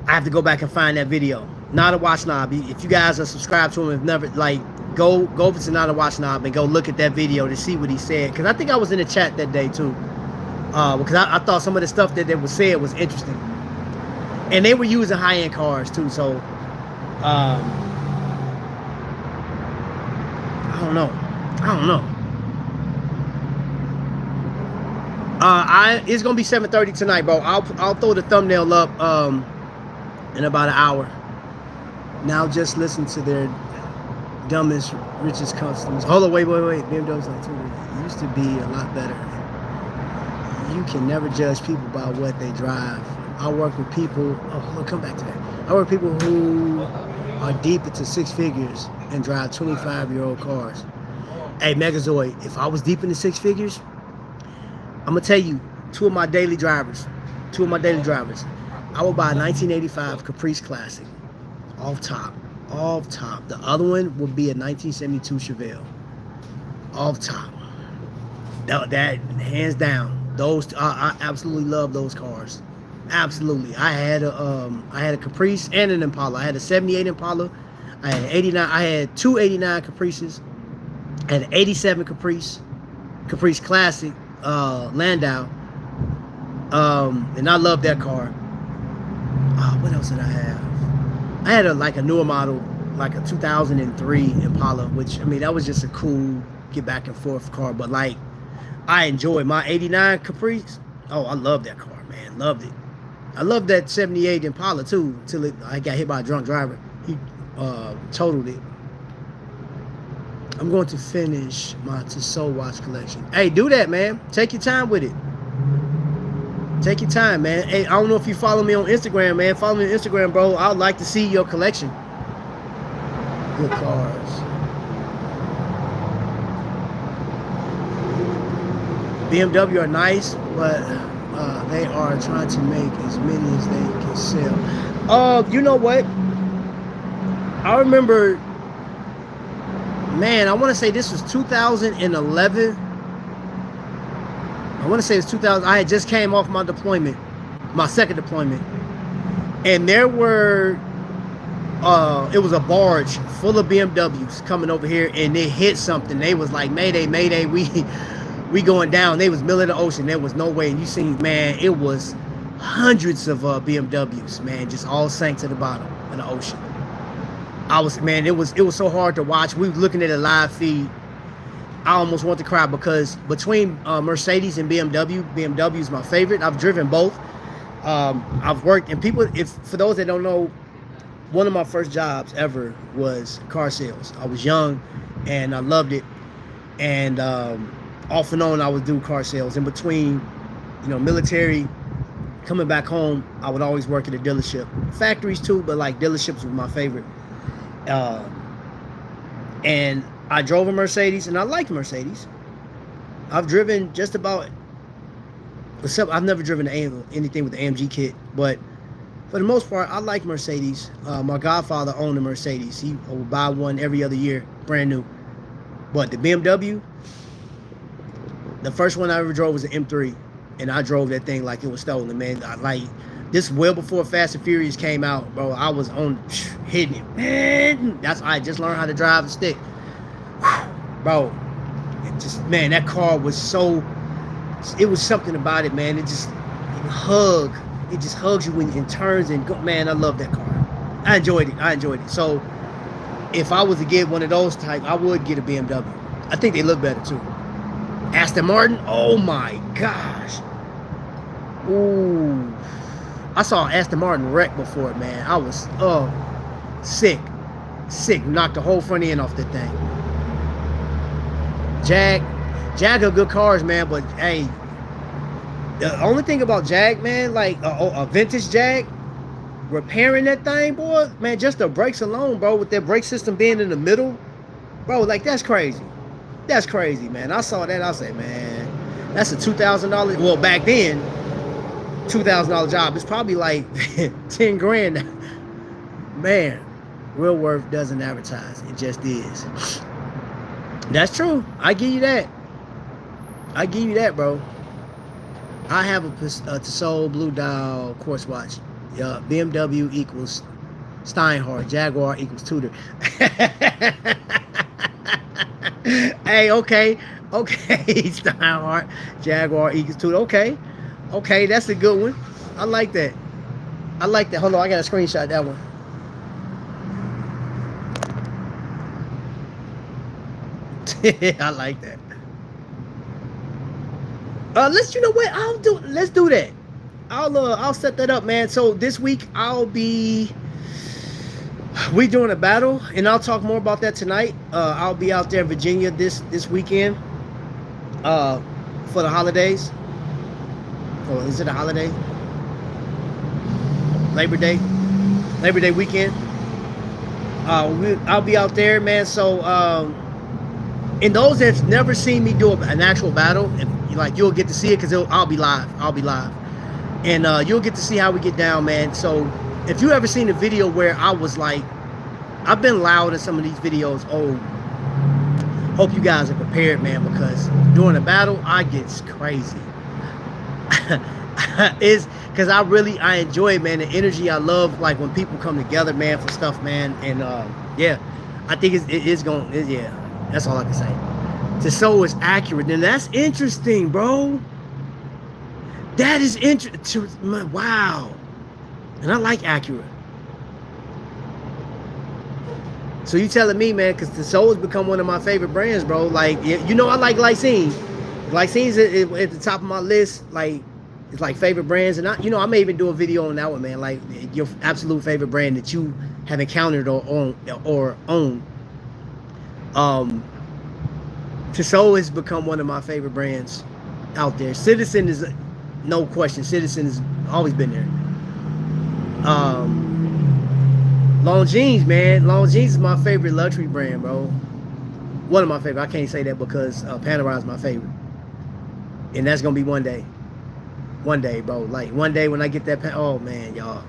I have to go back and find that video. Not a Watch Snob. If you guys are subscribed to him, if never, like, go over to Not a Watch Snob and go look at that video to see what he said. Because I think I was in the chat that day too. Because I thought some of the stuff that was said was interesting. And they were using high-end cars too, so I don't know. It's gonna be 7:30 tonight, bro. I'll throw the thumbnail up in about an hour. Now just listen to their dumbest, richest customers. Hold on, wait. BMW's like, it used to be a lot better. You can never judge people by what they drive. I work with people. Oh, look, come back to that. I work with people who are deep into six figures and drive 25-year-old cars. Hey, Megazoid, if I was deep into six figures, I'm gonna tell you, two of my daily drivers. I would buy a 1985 Caprice Classic, off top. The other one would be a 1972 Chevelle, off top. That hands down. Those I absolutely love those cars. Absolutely. I had a Caprice and an Impala. I had a 78 Impala. I had an 89. I had two 89 Caprices. I had an 87 Caprice Classic Landau. And I love that car. What else did I have? I had a newer model, like a 2003 Impala, which, I mean, that was just a cool get back and forth car. But like, I enjoyed my 89 Caprice. Oh, I love that car, man. Loved it. I love that 78 Impala too, till I got hit by a drunk driver. He totaled it. I'm going to finish my Tissot watch collection. Hey, do that, man. Take your time with it. Take your time, man. Hey, I don't know if you follow me on Instagram, man. Follow me on Instagram, bro. I'd like to see your collection. Good cars. BMW are nice, but they are trying to make as many as they can sell. You know what? I remember, man, I want to say this was 2011. I want to say it's 2000. I had just came off my deployment, my second deployment. And there were, it was a barge full of BMWs coming over here, and it hit something. They was like, Mayday, Mayday, we going down. They was middle of the ocean. There was no way. And you seen, man, it was hundreds of BMWs, man, just all sank to the bottom of the ocean. It was so hard to watch. We were looking at a live feed. I almost want to cry because between Mercedes and BMW is my favorite. I've driven both. I've worked, and for those that don't know, one of my first jobs ever was car sales. I was young and I loved it. And off and on, I would do car sales. In between, military, coming back home, I would always work at a dealership. Factories too, but like dealerships were my favorite. And I drove a Mercedes, and I liked Mercedes. I've driven just about, except I've never driven anything with the AMG kit, but for the most part, I like Mercedes. My godfather owned a Mercedes. He would buy one every other year, brand new. But the BMW, the first one I ever drove was an M3, and I drove that thing like it was stolen, man. This well before Fast and Furious came out, bro. I was hitting it, man. I just learned how to drive a stick. Bro, that car was it was something about it, man. It just hugs you when it turns and go, man. I love that car. I enjoyed it. So if I was to get one of those type, I would get a BMW. I think they look better too. Aston Martin, oh my gosh. Ooh. I saw Aston Martin wreck before, man. I was sick. Knocked the whole front end off that thing. Jag are good cars, man, but hey, the only thing about Jag, man, like a vintage Jag, repairing that thing, boy, man, just the brakes alone, bro, with that brake system being in the middle, bro, like that's crazy. That's crazy, man. I saw that, I said, man, that's a $2,000. Well, back then, $2,000 job. It's probably like 10 grand. Man, real worth doesn't advertise. It just is. That's true. I give you that. Bro. I have a Tissot Blue Dial quartz watch. Yeah, BMW equals Steinhardt. Jaguar equals Tudor. Hey, okay. Steinhardt. Jaguar equals Tudor. Okay, that's a good one. I like that. Hold on, I got to screenshot that one. I like that. Let's, you know what? Let's do that. I'll set that up, man. So this week we doing a battle, and I'll talk more about that tonight. I'll be out there in Virginia this weekend, for the holidays. Or is it a holiday? Labor Day weekend. I'll be out there, man. So, and those that's never seen me do an actual battle, you'll get to see it because I'll be live. And you'll get to see how we get down, man. So if you ever seen a video where I was like, I've been loud in some of these videos. Oh, hope you guys are prepared, man, because during a battle, I get crazy. It's because I enjoy it, man. The energy, I love, like when people come together, man, for stuff, man. And yeah, I think yeah, that's all I can say. To so is accurate, and that's interesting, bro. That is interesting. Wow. And I like accurate. So you telling me, man, because the Soul has become one of my favorite brands, bro. Like, you know, I like Glycine. Glycine's at the top of my list. Like, it's like favorite brands. And I may even do a video on that one, man. Like your absolute favorite brand that you have encountered or own. Tissot has become one of my favorite brands out there. Citizen is no question. Citizen has always been there. Longines, man. Longines is my favorite luxury brand, bro. One of my favorite. I can't say that because Panerai is my favorite. And that's going to be one day. One day, bro. Like, one day when I get that oh, man, y'all.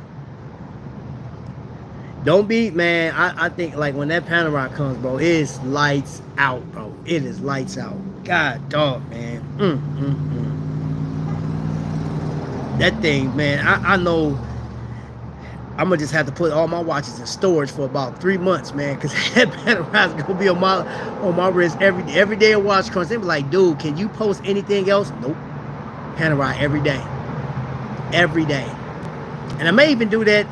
Don't be, man. I think, like, when that Panerai comes, bro, it's lights out, bro. It is lights out. God, dog, man. That thing, man, I know I'm gonna just have to put all my watches in storage for about 3 months, man, because that Panerai is gonna be on my wrist every day a watch comes. They be like, dude, can you post anything else? Nope. Panerai every day. Every day. And I may even do that,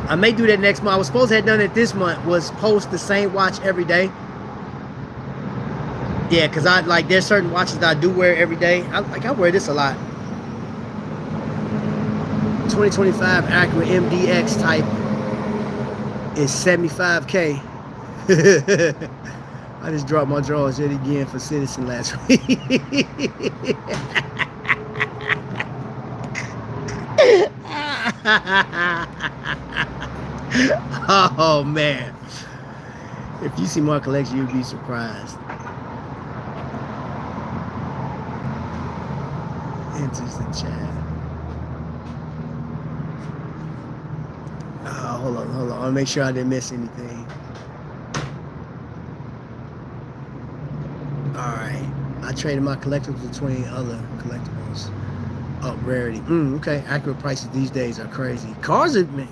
I may do that next month. I was supposed to have done it this month, was post the same watch every day. Yeah, because there's certain watches that I do wear every day. I wear this a lot. 2025 Acura MDX type is $75K. I just dropped my drawers yet again for Citizen last week. Oh man, if you see my collection, you'd be surprised. Enters the chat. Hold on. I want to make sure I didn't miss anything. Alright. I traded my collectibles between other collectibles. Oh, rarity. Okay. Accurate prices these days are crazy. Cars are, man.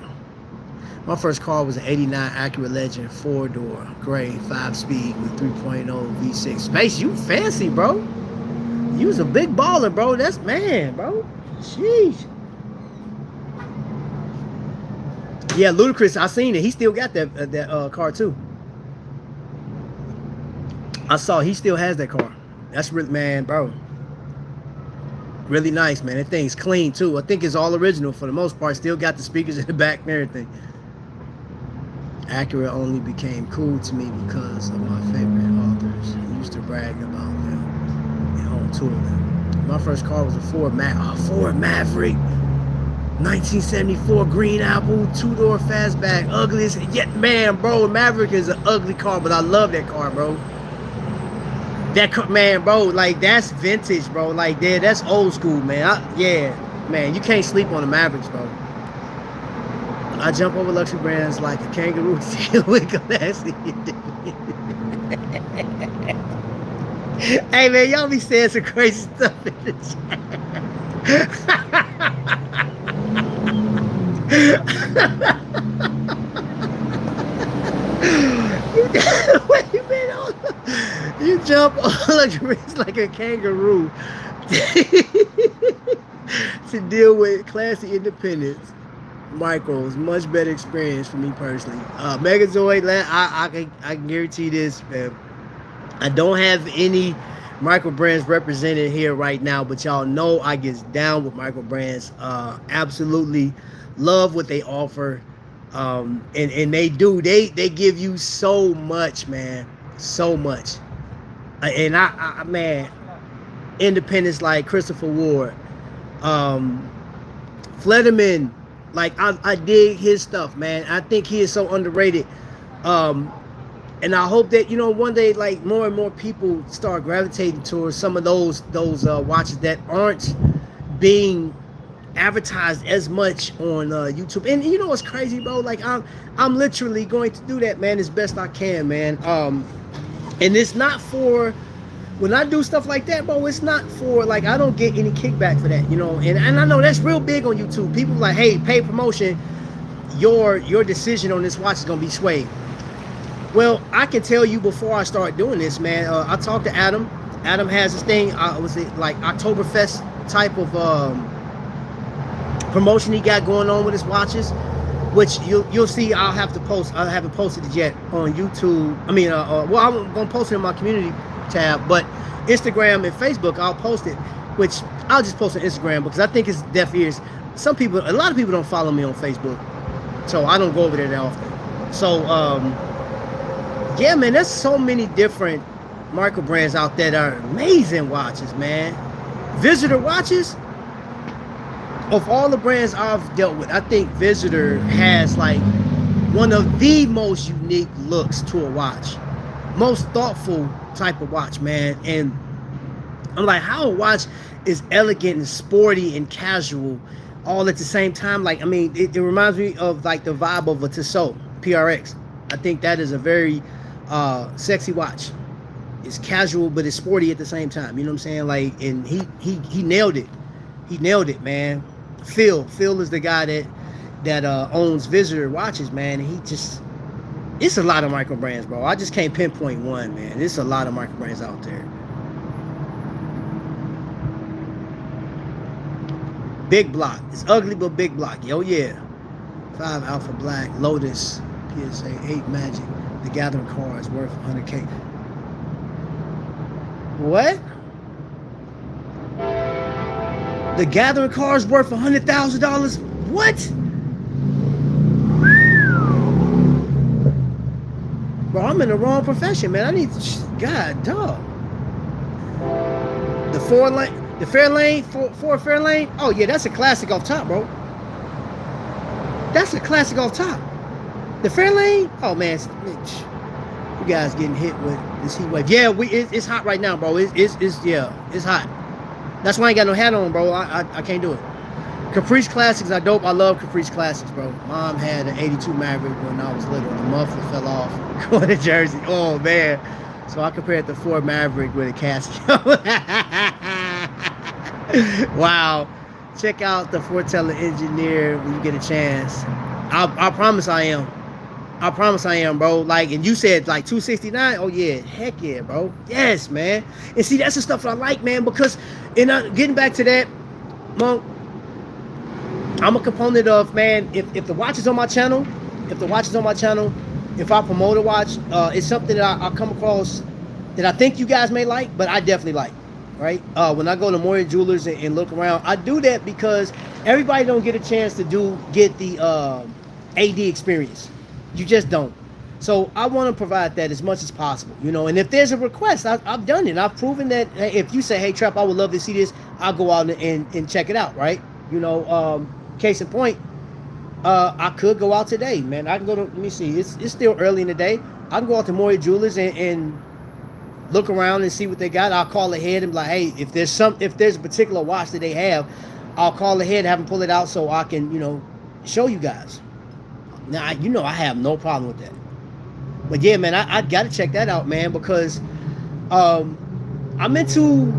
My first car was an 89 Acura Legend 4-door, gray, 5-speed with 3.0 V6. Space, you fancy, bro. You was a big baller, bro. That's, man, bro. Sheesh. Yeah, Ludacris, I seen it. He still got that car too. I saw he still has that car. That's really, man, bro. Really nice, man. That thing's clean too. I think it's all original for the most part. Still got the speakers in the back and everything. Acura only became cool to me because of my favorite authors. I used to brag about them and on tour with them. My first car was a Ford Maverick. 1974 green apple, 2-door fastback, ugliest. Yet, man, bro, Maverick is an ugly car, but I love that car, bro. That car, man, bro, like that's vintage, bro. Like that's old school, man. Yeah, man, you can't sleep on the Mavericks, bro. I jump over luxury brands like a kangaroo deal with classy. Hey, man, y'all be saying some crazy stuff in the chat. Wait a minute. You jump on luxuries like a kangaroo to deal with classy independence. Micros, much better experience for me personally. Megazoid, I can guarantee this, man. I don't have any micro brands represented here right now, but y'all know I gets down with micro brands. Absolutely love what they offer. And they give you so much, man, so much. And I man, independents like Christopher Ward, um, Flederman, like I dig his stuff, man. I think he is so underrated. Um, and I hope that one day, like, more and more people start gravitating towards some of those watches that aren't being advertised as much on YouTube. And you know what's crazy, bro? Like, I'm literally going to do that, man, as best I can, man. And it's not for, when I do stuff like that, bro, it's not for, like, I don't get any kickback for that, and I know that's real big on YouTube. People like, hey, pay promotion, your decision on this watch is gonna be swayed. Well, I can tell you before I start doing this, man. I talked to Adam. Adam has this thing. Was it like Oktoberfest type of promotion he got going on with his watches, which you'll see. I haven't posted it yet on YouTube. I mean, well, I'm gonna post it in my community tab, but Instagram and Facebook, I'll post it. Which I'll just post on Instagram because I think it's deaf ears. A lot of people don't follow me on Facebook, so I don't go over there that often. So, yeah, man, there's so many different micro brands out there that are amazing watches, man. Visitor watches. Of all the brands I've dealt with, I think Visitor has like one of the most unique looks to a watch, most thoughtful type of watch, man. And I'm like, how a watch is elegant and sporty and casual all at the same time. Like, I mean, it reminds me of like the vibe of a Tissot PRX. I think that is a very sexy watch. It's casual, but it's sporty at the same time. You know what I'm saying? Like, and he nailed it. He nailed it, man. Phil is the guy that owns Visitor watches, man. And it's a lot of micro brands, bro. I just can't pinpoint one, man. It's a lot of micro brands out there. Big block. It's ugly, but big block. Oh yeah. 5 Alpha Black, Lotus, PSA 8 Magic. The Gathering car is worth 100K. What? The Gathering car is worth $100,000. What? Bro, I'm in the wrong profession, man. I need to, God, dog. The Ford Fairlane. Oh yeah, that's a classic off top, bro. That's a classic off top. The Fairlane. Oh man, you guys getting hit with this heat wave. Yeah, it's hot right now, bro. It's hot. That's why I ain't got no hat on, bro. I can't do it. Caprice Classics are dope. I love Caprice Classics, bro. Mom had an 82 Maverick when I was little. The muffler fell off going to Jersey. Oh, man. So I compared the Ford Maverick with a Casio. Wow. Check out the Foreteller Engineer when you get a chance. I promise I am. I promise I am, bro. Like, and you said like 269. Oh yeah, heck yeah, bro. Yes, man. And see, that's the stuff I like, man. Because, getting back to that, Monk, I'm a component of, man. If the watch is on my channel, if I promote a watch, it's something that I come across that I think you guys may like, but I definitely like. Right? When I go to Moria Jewelers and look around, I do that because everybody don't get a chance to get the AD experience. You just don't. So I want to provide that as much as possible, and if there's a request, I've done it. I've proven that if you say, hey, Trap, I would love to see this, I'll go out and check it out, right? Case in point, I could go out today, man. I can go to, let me see, it's still early in the day. I can go out to Moria Jewelers and look around and see what they got. I'll call ahead and be like, hey, if there's a particular watch that they have, I'll call ahead and have them pull it out so I can, show you guys. Now, I have no problem with that. But yeah, man, I got to check that out, man, because I'm into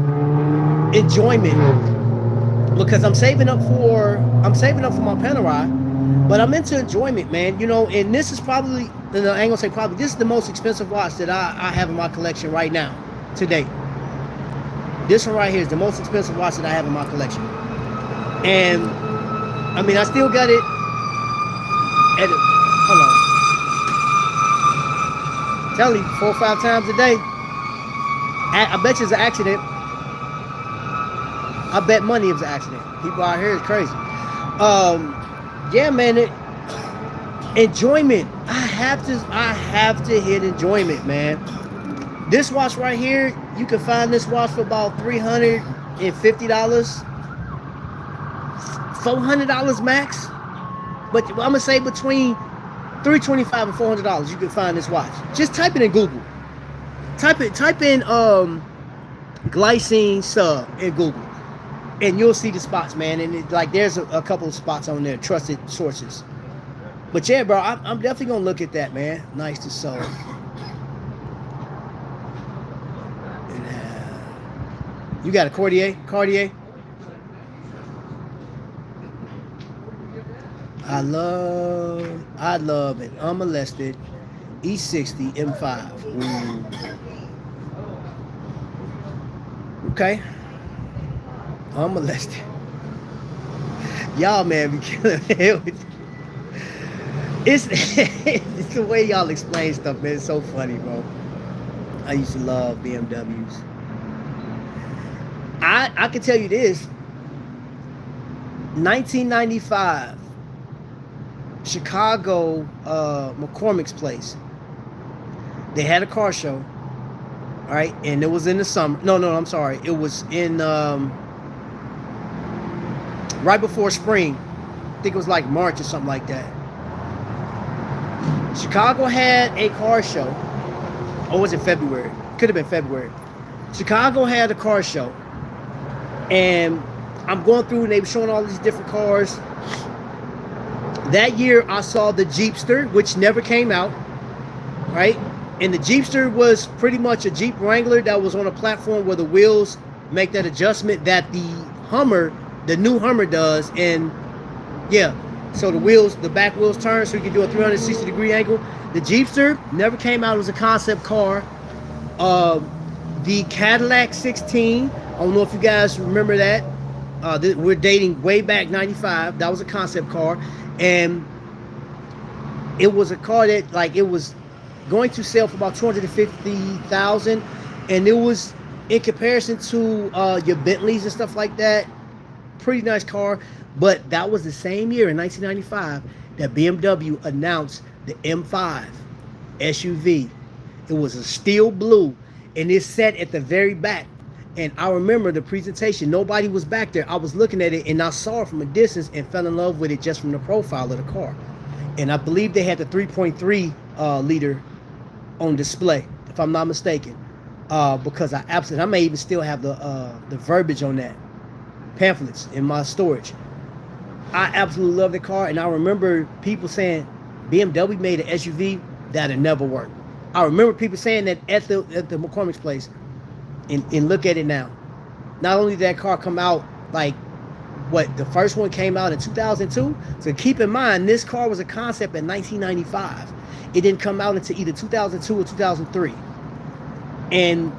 enjoyment. Because I'm saving up for my Panerai, but I'm into enjoyment, man. And this is probably, I ain't gonna say probably, this is the most expensive watch that I have in my collection right now, to date. This one right here is the most expensive watch that I have in my collection. And I mean, I still got it. Hold on. Tell you 4 or 5 times a day. I bet you it's an accident. I bet money it was an accident. People out here is crazy. Yeah, man. Enjoyment. I have to hit enjoyment, man. This watch right here, you can find this watch for about $350, $400 max. But I'm gonna say between $325 and $400 you can find this watch. Just type it in Google. Type in glycine sub in Google, and you'll see the spots, man. And like there's a couple of spots on there, trusted sources. But yeah, bro, I'm definitely gonna look at that, man. Nice to sew. You got a Cartier? I love an unmolested E60 M5. Okay. Unmolested. Y'all, man, be killing me. It's the way y'all explain stuff, man. It's so funny, bro. I used to love BMWs. I can tell you this. 1995, Chicago, McCormick's place. They had a car show, all right, and it was in the summer. No, I'm sorry. It was in right before spring. I think it was like March or something like that. Chicago had a car show. Or was it February? Could have been February. Chicago had a car show. And I'm going through and they were showing all these different cars. That year I saw the Jeepster, which never came out, right? And the Jeepster was pretty much a Jeep Wrangler that was on a platform where the wheels make that adjustment that the Hummer, the new Hummer does. And yeah, so the back wheels turn so you can do a 360-degree angle. The Jeepster never came out. It was a concept car. The Cadillac 16, I don't know if you guys remember that. We're dating way back 95. That was a concept car. And it was a car that like it was going to sell for about $250,000. And it was in comparison to your Bentleys and stuff like that. Pretty nice car. But that was the same year in 1995 that BMW announced the M5 SUV. It was a steel blue and it's set at the very back. And I remember the presentation. Nobody was back there. I was looking at it and I saw it from a distance and fell in love with it just from the profile of the car. And I believe they had the 3.3 liter on display, if I'm not mistaken. Because I may even still have the verbiage on that, pamphlets in my storage. I absolutely love the car, and I remember people saying BMW made an SUV that'll never work. I remember people saying that at the McCormick's place, and look at it now. Not only did that car come out, like, the first one came out in 2002, so keep in mind, this car was a concept in 1995. It didn't come out until either 2002 or 2003. And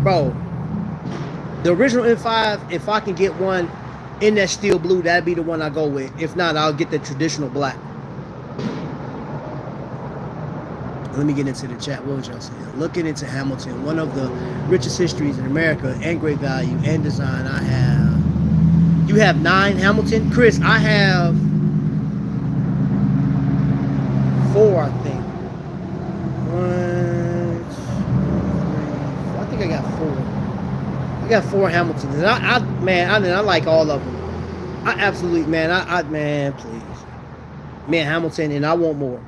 bro, the original M5, if I can get one in that steel blue, that'd be the one I go with. If not, I'll get the traditional black. Let me get into the chat. What was y'all saying? Looking into Hamilton, one of the richest histories in America, and great value and design. You have 9 Hamilton? Chris, I have 4, I think. 1, 2, 3, 4. I think I got 4. I got 4 Hamiltons, and I like all of them. I absolutely, man, man, please, man, Hamilton, and I want more.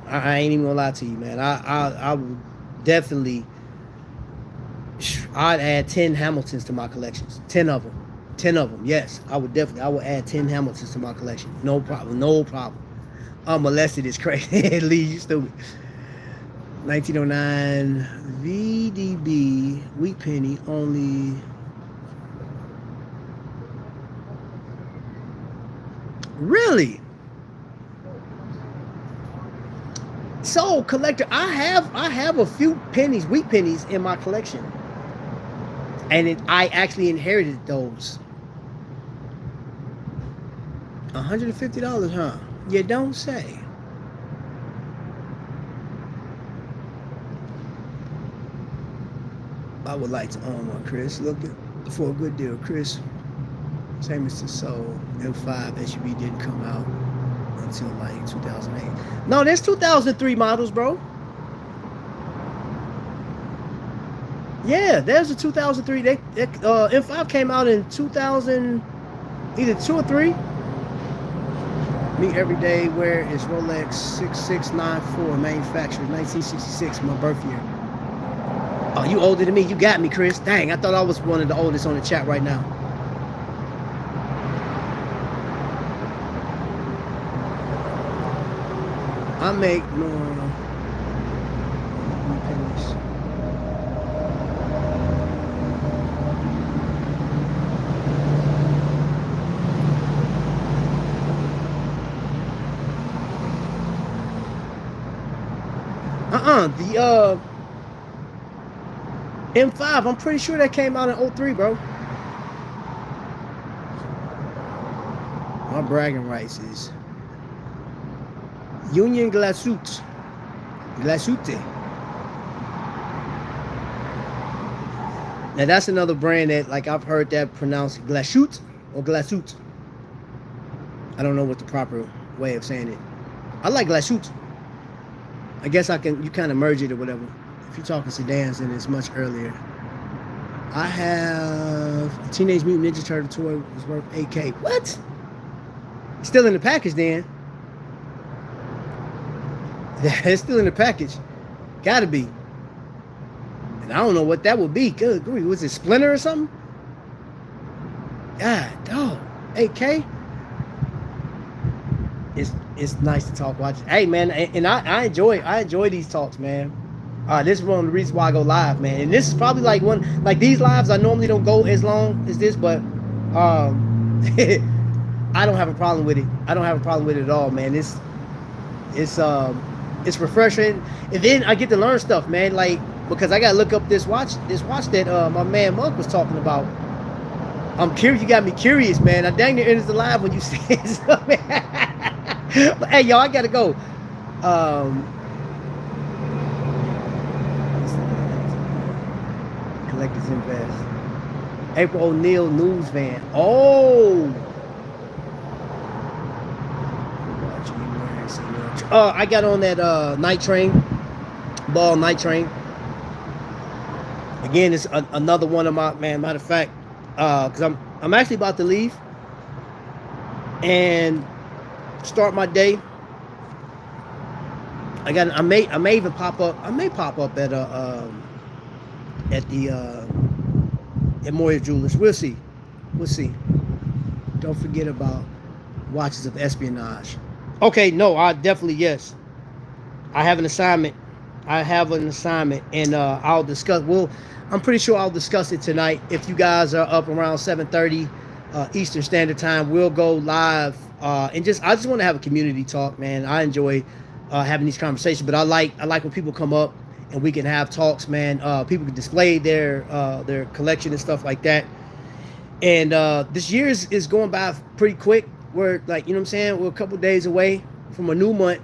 I ain't even gonna lie to you, man. I would definitely, I'd add 10 Hamiltons to my collections. 10 of them, yes, I would add 10 Hamiltons to my collection. No problem. Unmolested is crazy. Lee, you stupid. 1909 VDB wheat penny only. Really? So, collector, I have a few pennies, wheat pennies in my collection, and I actually inherited those. $150, huh? You don't say. I would like to own one, Chris. Looking for a good deal, Chris. Same as the Soul. M5 SUV didn't come out until like 2008. No, there's 2003 models, bro. Yeah, there's a 2003. M5 came out in 2000, either 2 or 3. Me every day. Where is Rolex 6694 manufactured 1966, my birth year. Oh, you older than me. You got me, Chris. Dang, I thought I was one of the oldest on the chat right now. I make more. The M5, I'm pretty sure that came out in 03, bro. My bragging rights is Union Glasute. Now that's another brand that, like, I've heard that pronounced Glasute or Glasute. I don't know what the proper way of saying it. I like Glasute. I guess you kind of merge it or whatever. If you're talking sedans, then it's much earlier. I have a Teenage Mutant Ninja Turtle toy. It was worth $8K. What? Still in the package, then. It's still in the package. Gotta be. And I don't know what that would be. Good grief. Was it Splinter or something? God, dog. 8K? It's nice to talk. Watch. Hey, man, and I enjoy these talks, man. This is one of the reasons why I go live, man. And this is probably like these lives. I normally don't go as long as this, but I don't have a problem with it. I don't have a problem with it at all, man. It's refreshing, and then I get to learn stuff, man. Like, because I gotta look up this watch that my man Monk was talking about. I'm curious. You got me curious, man. I dang near ended the live when you said something. But, hey, y'all, I gotta go. Collectors Invest. April O'Neil news van. Oh. I got on that night train, ball night train. Again, it's another one of my, man. Matter of fact, because I'm actually about to leave and start my day. I may even pop up. I may pop up at Moya Jewelers. We'll see. Don't forget about watches of espionage. Okay, no, I definitely, yes. I have an assignment, and I'll discuss. Well, I'm pretty sure I'll discuss it tonight. If you guys are up around 7:30 Eastern Standard Time, we'll go live. And I just want to have a community talk, man. I enjoy having these conversations, but I like when people come up and we can have talks, man. People can display their collection and stuff like that. And this year is going by pretty quick. We're, like, you know what I'm saying, we're a couple days away from a new month.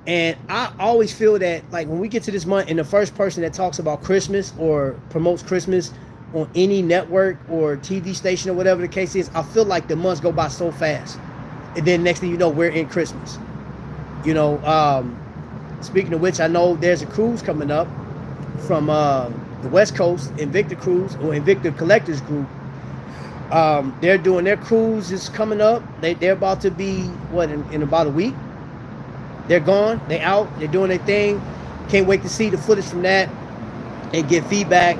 And I always feel that, like, when we get to this month and the first person that talks about Christmas or promotes Christmas on any network or TV station or whatever the case is, I feel like the months go by so fast. And then next thing you know, we're in Christmas. You know, speaking of which, I know there's a cruise coming up from the West Coast, Invicta Cruise, or Invicta Collectors Group. They're doing their cruise is coming up. They're about to be, what, in about a week? They're gone. They out. They're doing their thing. Can't wait to see the footage from that and get feedback.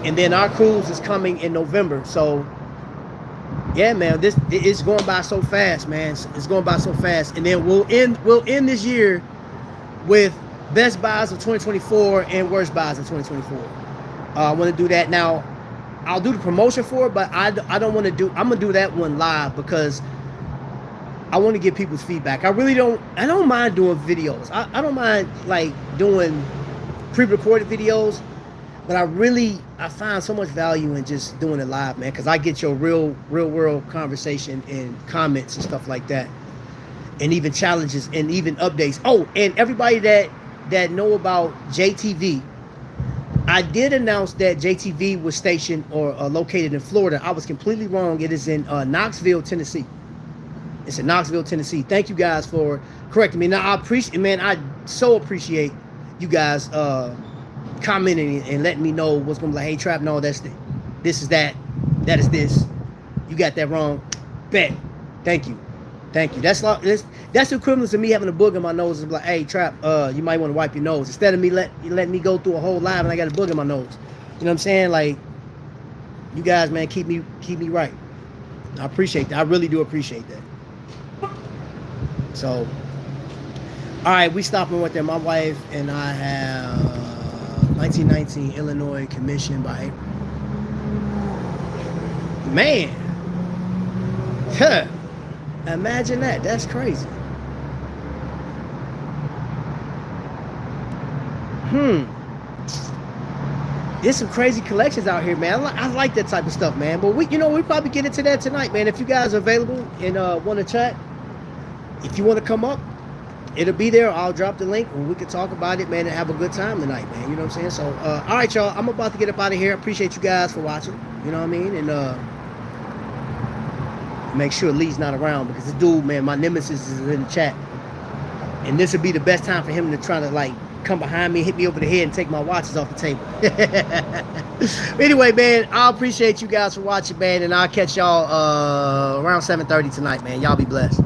And then our cruise is coming in November. So, yeah, man, it's going by so fast, man. It's going by so fast. And then we'll end this year with best buys of 2024 and worst buys of 2024. I want to do that now. I'll do the promotion for it, but I don't want to do. I'm gonna do that one live because I want to get people's feedback. I don't mind doing videos. I don't mind, like, doing pre-recorded videos, but I find so much value in just doing it live, man, because I get your real world conversation and comments and stuff like that, and even challenges and even updates. Oh, and everybody that know about JTV, I did announce that JTV was stationed or located in Florida. I was completely wrong. It is in Knoxville, Tennessee. It's in Knoxville, Tennessee. Thank you guys for correcting me. Now I appreciate, man. I so appreciate you guys commenting and letting me know what's going to be like. Hey, Trap, no, this is that. That is this. You got that wrong. Bet. Thank you. That's the equivalent of me having a booger in my nose. It's like, hey, Trap, you might want to wipe your nose instead of me letting me go through a whole live and I got a booger in my nose. You know what I'm saying? Like, you guys, man, keep me right. I appreciate that. I really do appreciate that. So, all right, we stopping with them. My wife and I have 1919 Illinois commission by April. Man, huh. Imagine that. That's crazy. There's some crazy collections out here, man. I like that type of stuff, man. But we probably get into that tonight, man. If you guys are available and want to chat, if you want to come up, it'll be there. I'll drop the link and we can talk about it, man, and have a good time tonight, man. You know what I'm saying? So, all right, y'all. I'm about to get up out of here. I appreciate you guys for watching. You know what I mean? And make sure Lee's not around because this dude, man, my nemesis is in the chat. And this would be the best time for him to try to, like, come behind me, hit me over the head, and take my watches off the table. Anyway, man, I appreciate you guys for watching, man, and I'll catch y'all around 7:30 tonight, man. Y'all be blessed.